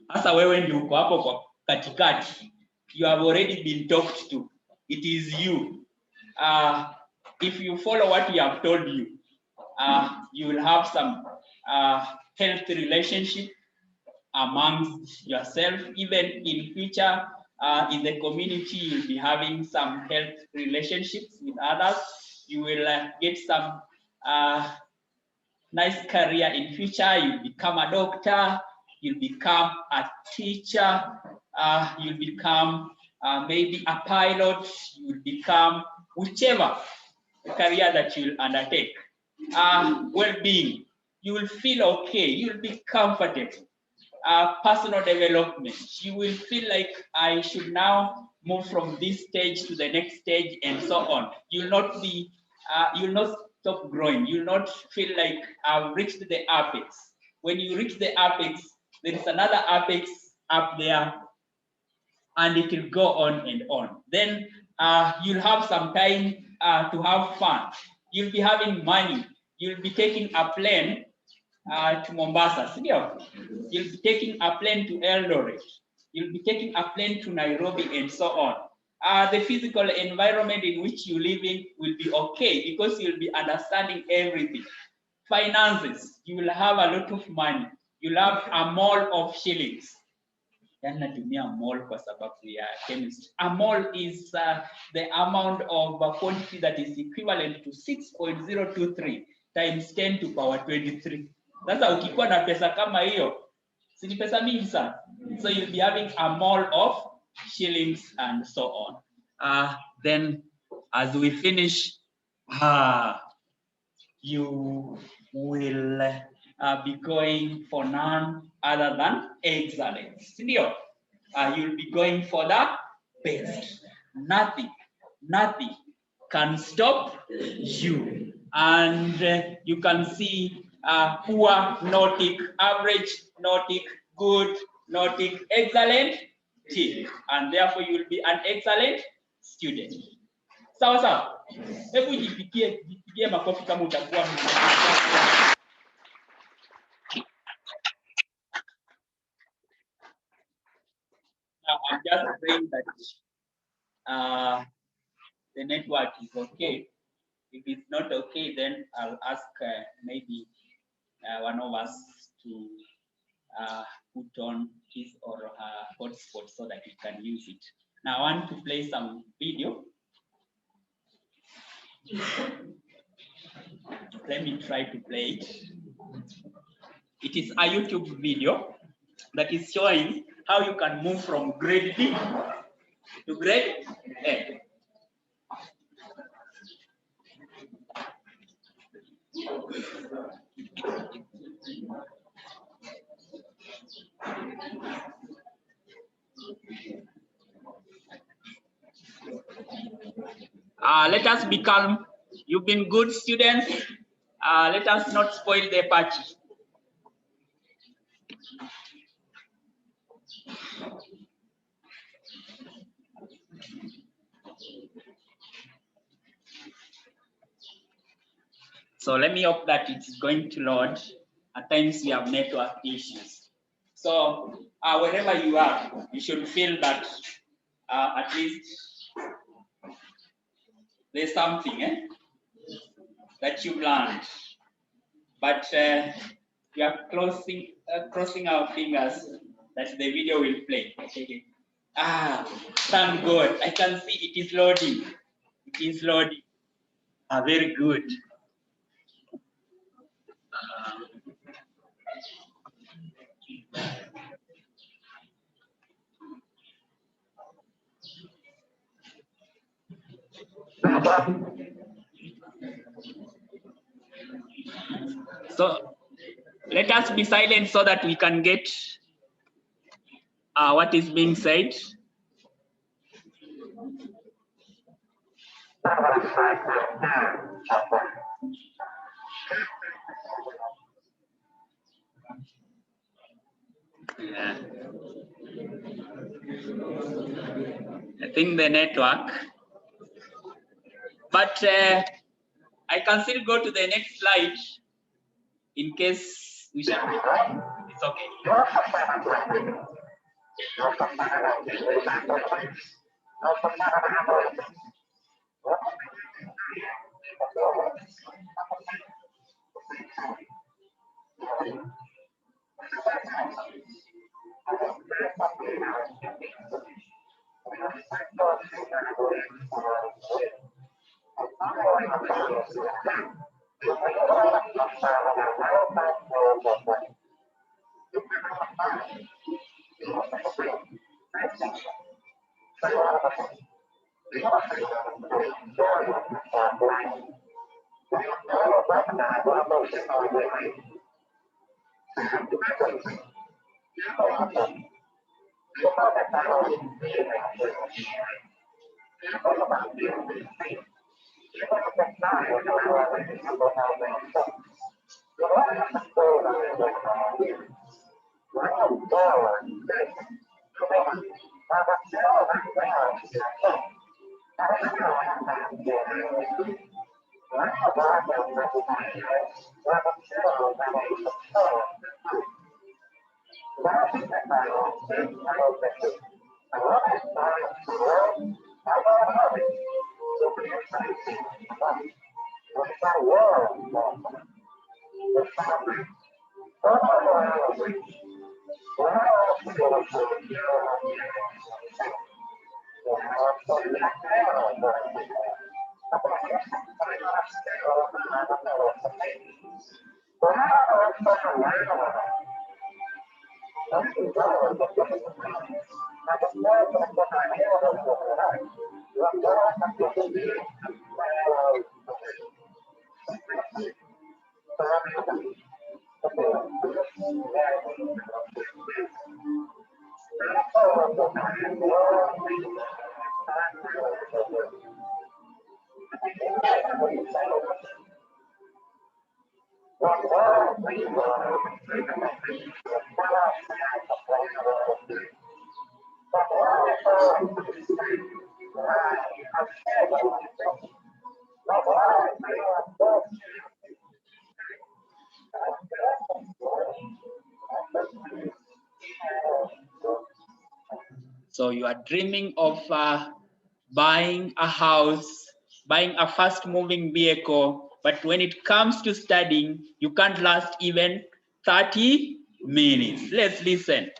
hasa wewe ndio uko hapo kwa katikati. You have already been talked to. It is you. If you follow what we have told you, you will have some healthy relationship amongst yourself. Even in future, in the community, you'll be having some health relationships with others. You will get some nice career in future. You'll become a doctor. You'll become a teacher. You'll become maybe a pilot. You'll become whichever career that you'll undertake. Well-being. You will feel okay. You'll be comfortable. Personal development. You will feel like I should now move from this stage to the next stage and so on. You'll not be, you'll not stop growing. You'll not feel like I've reached the apex. When you reach the apex, there is another apex up there, and it will go on and on. Then you'll have some time to have fun. You'll be having money. You'll be taking a plane to Mombasa. You'll be taking a plane to Eldoret. You'll be taking a plane to Nairobi and so on. The physical environment in which you live in will be okay because you'll be understanding everything. Finances, you will have a lot of money. You'll have a mall of shillings. Yani natumia mole kwa sababu ya chemistry. A mole is the amount of quantity that is equivalent to 6.023 times 10 to power 23. Sasa ukikuwa na pesa kama hiyo, si ni pesa mingi sana. So you'll be having a mole of shillings and so on. Then as we finish, you will be going for none other than excellent. You'll be going for the best. Nothing can stop you. And you can see poor, nautic, average, nautic, good, nautic, excellent, tick. And therefore you will be an excellent student. Sawa sawa. Hebu jipigie makofi kama utakuwa. Now I'm just praying that the network is okay. If it's not okay, then I'll ask maybe one of us to put on his or her hotspot so that we can use it. Now I want to play some video. Let me try to play it. It is a YouTube video that is showing how you can move from grade B to grade A. Let us be calm. You've been good students. Let us not spoil the party. So let me hope that it's going to load. At times we have network issues. So wherever you are, you should feel that at least there's something that you've learned. But we are crossing our fingers that the video will play. Okay. Thank God. I can see it is loading. It is loading. Very good. So let us be silent so that we can get what is being said. Yeah. I think the network, but I can still go to the next slide in case we should. It's okay. So you are dreaming of buying a house, buying a fast moving vehicle, but when it comes to studying, you can't last even 30 minutes. Let's listen.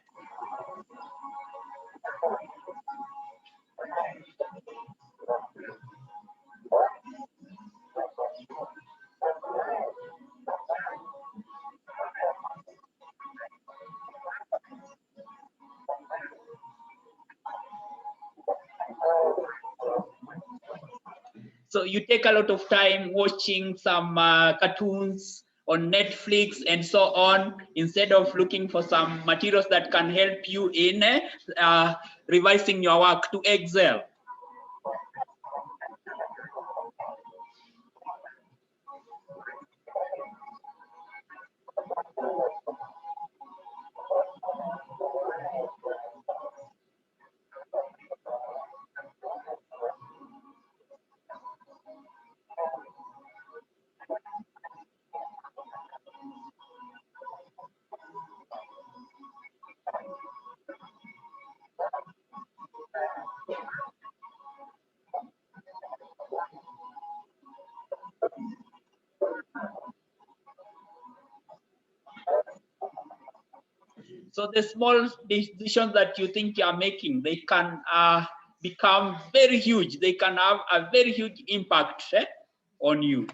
So you take a lot of time watching some cartoons on Netflix and so on, instead of looking for some materials that can help you in revising your work to excel. So the small decisions that you think you are making, they can become very huge. They can have a very huge impact on you.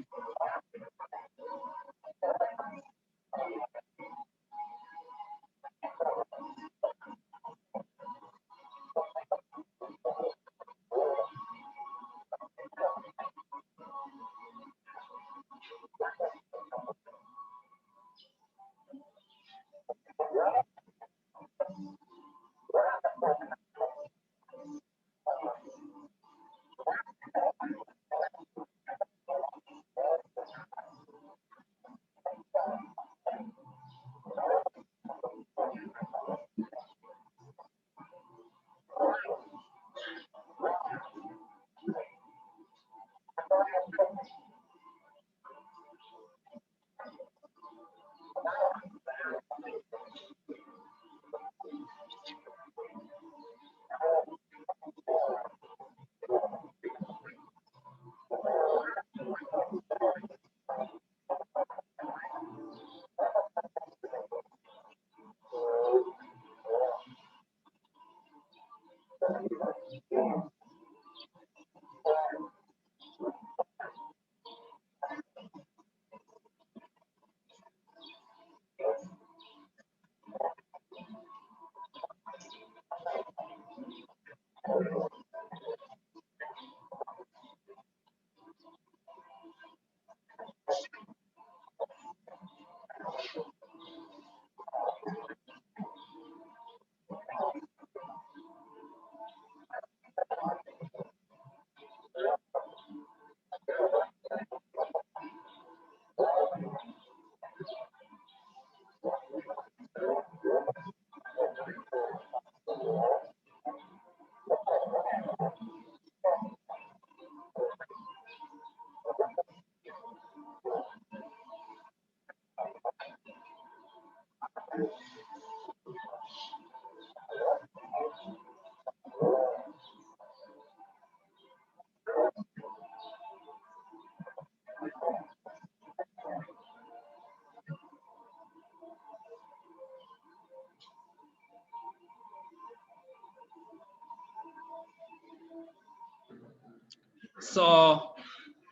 So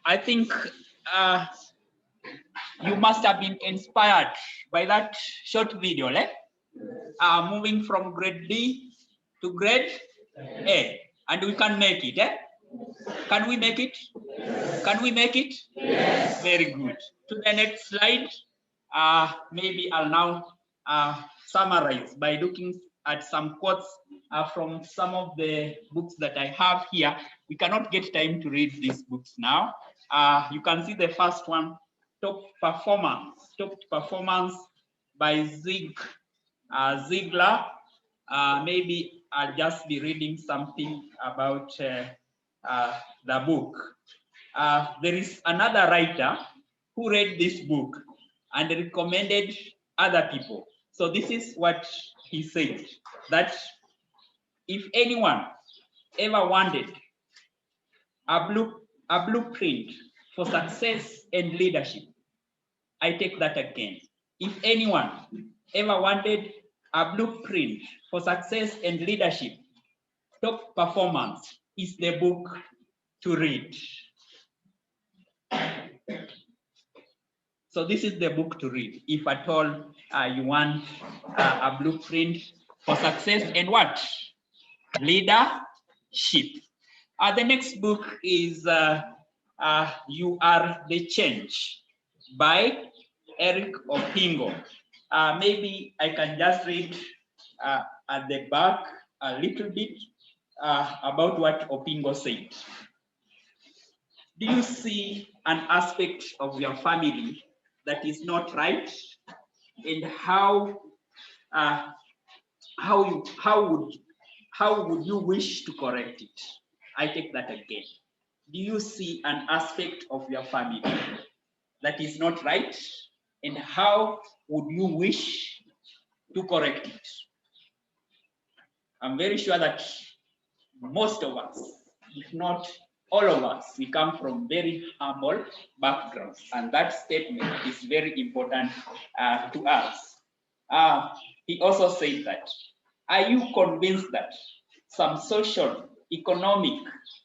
I think you must have been inspired by that short video, right? moving from grade D to grade A. And we can make it, eh? Can we make it? Can we make it? Yes. Very good. To the next slide. Maybe I'll now summarize by looking at some quotes from some of the books that I have here. We cannot get time to read these books now. You can see the first one, Top Performance by Ziegler. Maybe I'll just be reading something about the book. There is another writer who read this book and recommended other people. So this is what he said, that if anyone ever wanted a blueprint for success and leadership, I take that again. If anyone ever wanted a blueprint for success and leadership, Top Performance is the book to read. So this is the book to read if at all you want a blueprint for success and what? Leadership. The next book is You Are the Change by Eric Opingo. Maybe I can just read at the back a little bit about what Opingo said. Do you see an aspect of your family that is not right, and how would you wish to correct it? I take that again. Do you see an aspect of your family that is not right, and how would you wish to correct it? I'm very sure that most of us, if not all of us, we come from very humble backgrounds, and that statement is very important to us. He also said that, are you convinced that some social, economic,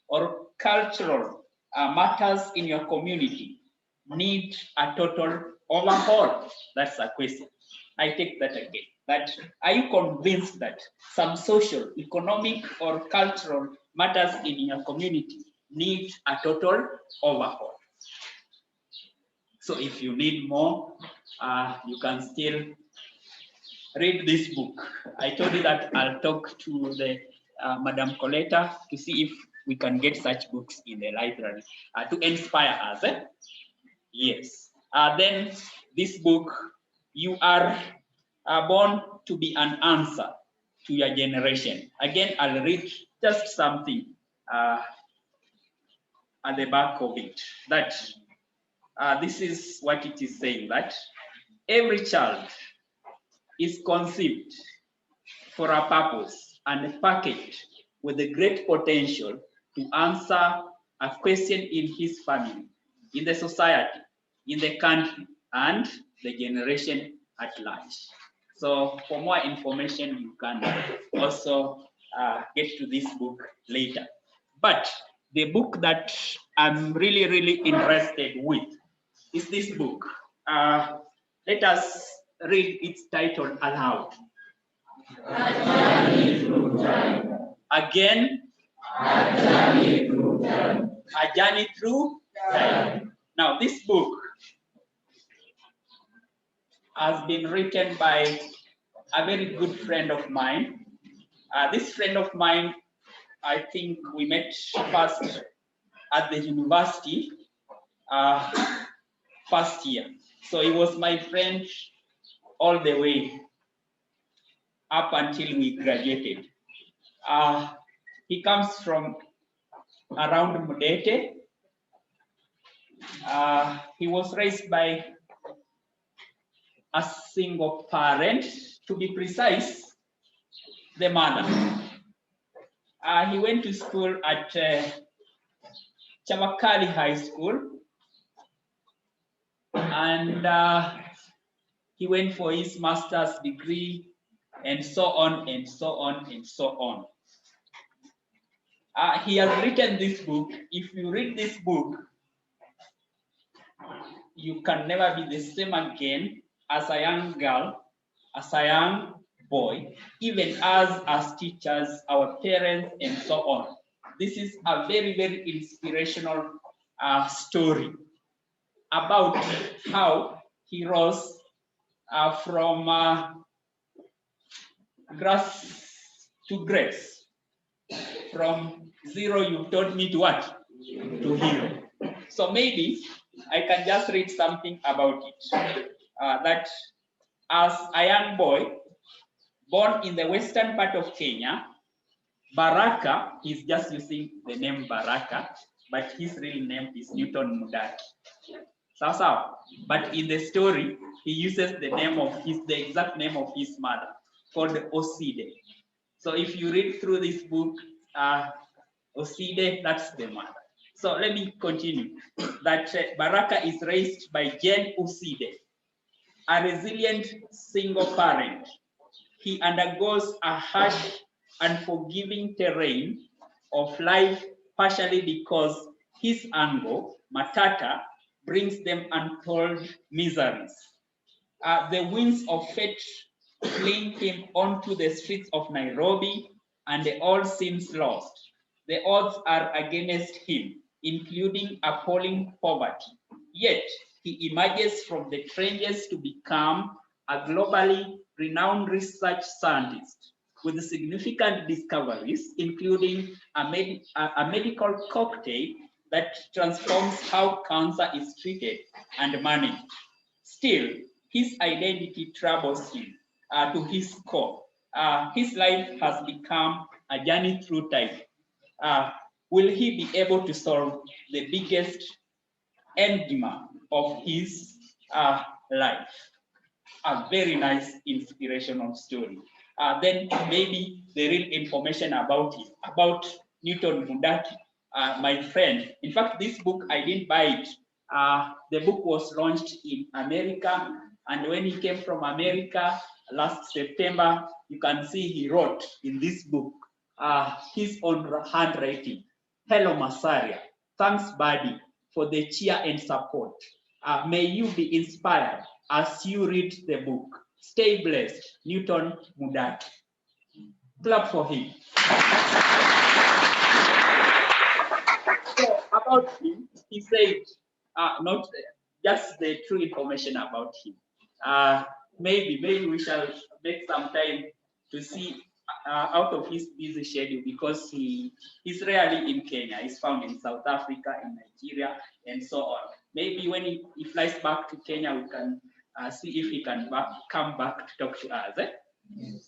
or cultural matters in your community need a total overhaul? That's a question. I take that again. That, are you convinced that some social, economic, or cultural matters in your community need a total overhaul? So if you need more, you can still read this book. I told you that I'll talk to the Madam Coletta to see if we can get such books in the library to inspire us. Yes. Then this book, You Are Born to Be an Answer to Your Generation. Again, I'll read just something at the back of it. That this is what it is saying, that every child is conceived for a purpose and packaged with a great potential to answer a question in his family, in the society, in the country, and the generation at large. So for more information, you can also get to this book later. But the book that I'm really, really interested with is this book. Let us read its title aloud. A journey through time. Again. A journey through time. A journey through time. Now, this book has been written by a very good friend of mine. This friend of mine, I think we met first at the university first year. So he was my friend all the way up until we graduated. He comes from around Mudete. He was raised by a single parent, to be precise, the mother. He went to school at Chavakali High School, and he went for his master's degree, and so on and so on and so on. He has written this book. If you read this book, you can never be the same again as a young girl, as a young boy, even us as teachers, our parents, and so on. This is a very, very inspirational story about how he rose from grass to grace. From zero, you taught me to what? To hero. So maybe I can just read something about it. That as a young boy, born in the western part of Kenya, Baraka, he's just using the name Baraka, but his real name is Newton Mudaki. So, but in the story, he uses the exact name of his mother, called Oside. So if you read through this book, Oside, that's the mother. So let me continue. That Baraka is raised by Jane Oside, a resilient single parent. He undergoes a harsh and forgiving terrain of life, partially because his angle, Matata, brings them untold miseries. The winds of fate fling him onto the streets of Nairobi, and all seems lost. The odds are against him, including appalling poverty. Yet, he emerges from the trenches to become a globally renowned research scientist with significant discoveries, including a medical cocktail that transforms how cancer is treated and managed. Still, his identity troubles him to his core. His life has become a journey through time. Will he be able to solve the biggest enigma of his life? A very nice inspirational story. Then maybe the real information about him, about Newton Mudaki, my friend. In fact, this book, I didn't buy it. The book was launched in America, and when he came from America last September, you can see he wrote in this book his own handwriting. Hello, Masaria. Thanks, buddy, for the cheer and support. May you be inspired as you read the book. Stay blessed, Newton Mudaki. Clap for him. So about him, he said, not just the true information about him. Maybe we shall make some time to see out of his busy schedule, because he's rarely in Kenya. He's found in South Africa, in Nigeria, and so on. Maybe when he flies back to Kenya, we can see if he can come back to talk to us.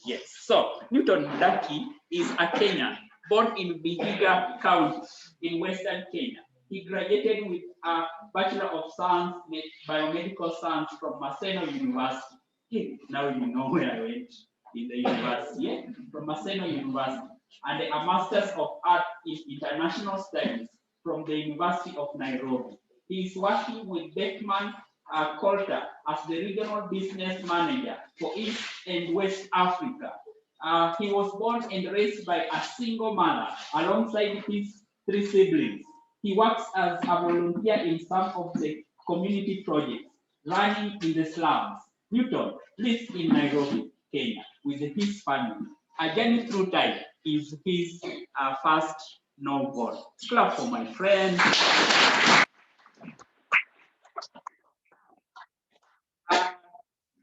Yes. So Newton Mudaki is a Kenyan, born in Vihiga County in Western Kenya. He graduated with a Bachelor of Science in Biomedical Science from Maseno University. Hey, now you know where I went in the university, yeah? From Maseno University, and a Master's of Art in International Studies from the University of Nairobi. He is working with Beckman Coulter as the Regional Business Manager for East and West Africa. He was born and raised by a single mother alongside his 3 siblings. He works as a volunteer in some of the community projects running in the slums. Newton lives in Nairobi, Kenya, with his family. A Journey Through Time is his first novel. Clap for my friend.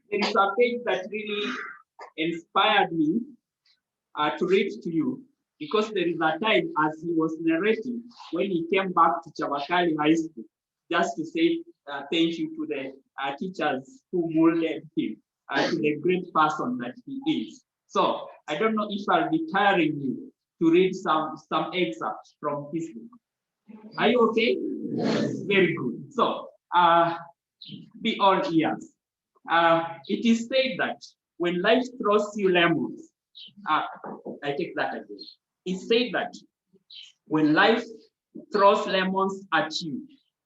There is a page that really inspired me to read to you, because there is a time as he was narrating when he came back to Chavakali High School, just to say thank you to the teachers who molded him to the great person that he is. So I don't know if I'll be tiring you to read some excerpts from his book. Are you okay? Yes. Very good. So be all ears. It is said that when life throws you lemons, I take that again. It's said that when life throws lemons at you,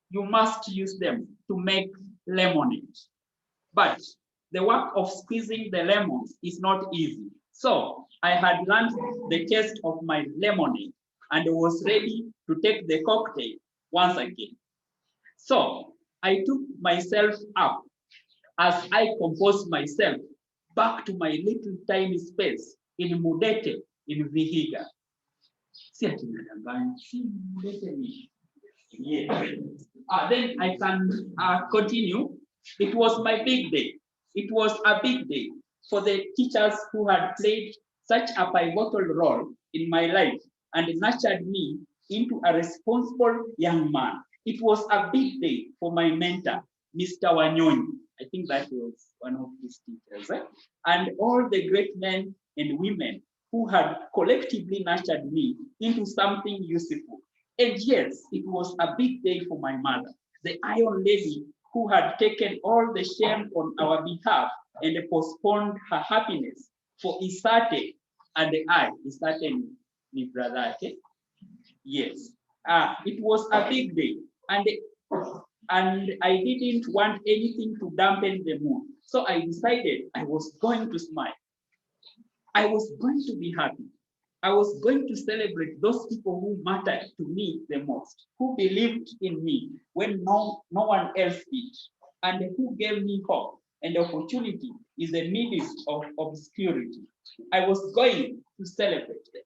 you must use them to make lemonade. But the work of squeezing the lemons is not easy. So I had learned the taste of my lemonade and was ready to take the cocktail once again. So I took myself up as I composed myself back to my little tiny space in Mudete, in Vihiga. Si ati nadanganya, si Mudete ni. Yeah. Then I can continue. It was my big day. It was a big day for the teachers who had played such a pivotal role in my life and nurtured me into a responsible young man. It was a big day for my mentor, Mr. Wanyoni. I think that was one of his teachers. And all the great men and women who had collectively nurtured me into something useful. And yes, it was a big day for my mother, the Iron Lady who had taken all the shame on our behalf and postponed her happiness for Isate and I. Isate my brother, okay? Yes. It was a big day, and I didn't want anything to dampen the mood. So I decided I was going to smile. I was going to be happy. I was going to celebrate those people who mattered to me the most, who believed in me when no one else did, and who gave me hope and opportunity in the midst of obscurity. I was going to celebrate them.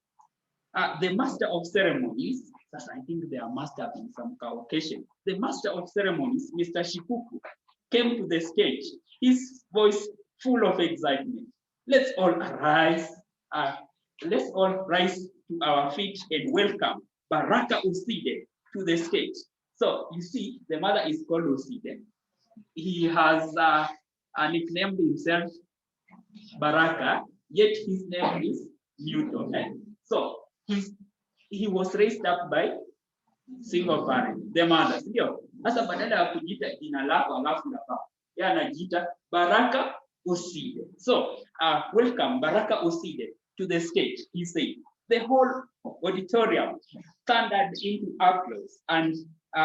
The master of ceremonies, I think there must have been some occasion. The master of ceremonies, Mr. Shikuku, came to the stage, his voice full of excitement. Let's all arise. Let's all rise to our feet and welcome Baraka Uside to the stage. So you see, the mother is called Uside. He has nicknamed himself Baraka, yet his name is Newton. So he was raised up by single parent, the mother. Ndio. Sasa badala ya kujiita jina lako alafu la baba, yeye anajiita Baraka Uside. So welcome Baraka Uside to the stage. He said, the whole auditorium thundered into applause and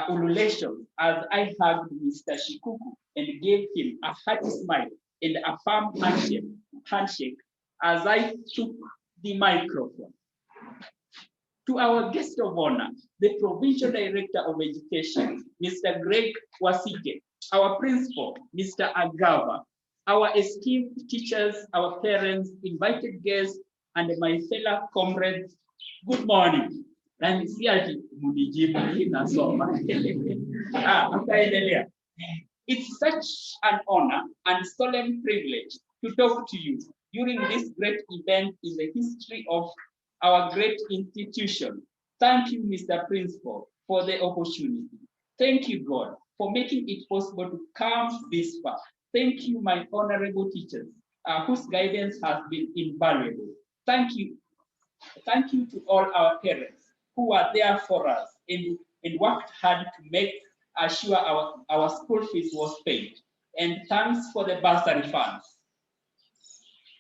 ululation as I hugged Mr. Shikuku and gave him a hearty smile and a firm handshake as I took the microphone. To our guest of honor, the Provincial Director of Education, Mr. Greg Wasike, our principal, Mr. Agava, our esteemed teachers, our parents, invited guests, and my fellow comrades, good morning. And it's such an honor and solemn privilege to talk to you during this great event in the history of our great institution. Thank you, Mr. Principal, for the opportunity. Thank you, God, for making it possible to come this far. Thank you, my honorable teachers, whose guidance has been invaluable. Thank you. Thank you to all our parents who are there for us and worked hard to make sure our school fees was paid. And thanks for the bursary funds.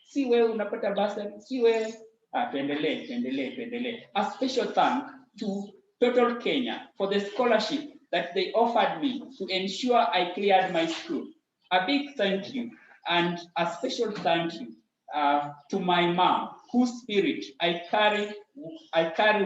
Si wewe unapata bursary, si wewe, tuendelee. A special thank to Total Kenya for the scholarship that they offered me to ensure I cleared my school. A big thank you and a special thank you to my mom, whose spirit I carry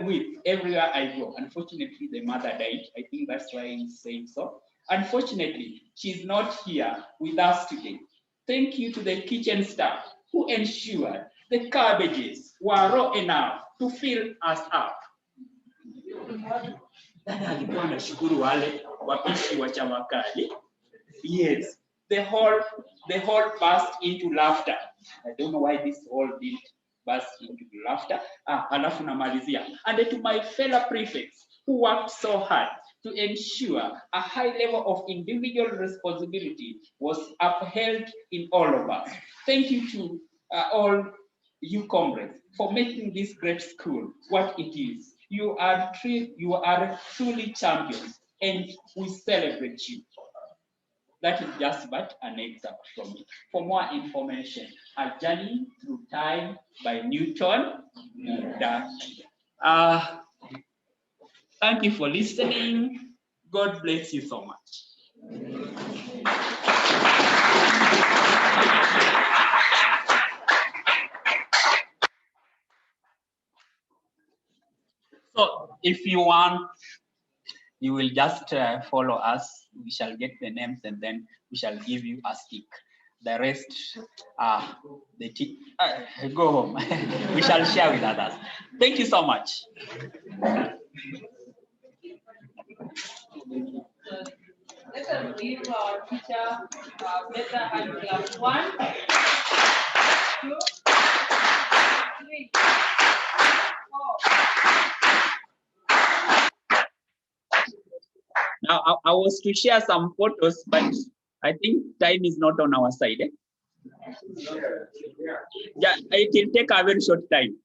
with everywhere I go. Unfortunately, the mother died. I think that's why he's saying so. Unfortunately, she's not here with us today. Thank you to the kitchen staff who ensured the cabbages were raw enough to fill us up. Yes, the whole burst into laughter. I don't know why this all did burst into laughter. Alafu namalizia. And to my fellow prefects who worked so hard to ensure a high level of individual responsibility was upheld in all of us. Thank you to all you comrades for making this great school what it is. You are truly champions, and we celebrate you. That is just but an example from me. For more information, A Journey Through Time by Newton. Thank you for listening. God bless you so much. So if you want, you will just follow us. We shall get the names and then we shall give you a stick. The rest, go home. We shall share with others. Thank you so much. Let us give our teacher a better hand clap. 1, 2, 3, 4. Now, I was to share some photos, but I think time is not on our side. Yeah, it will take a very short time.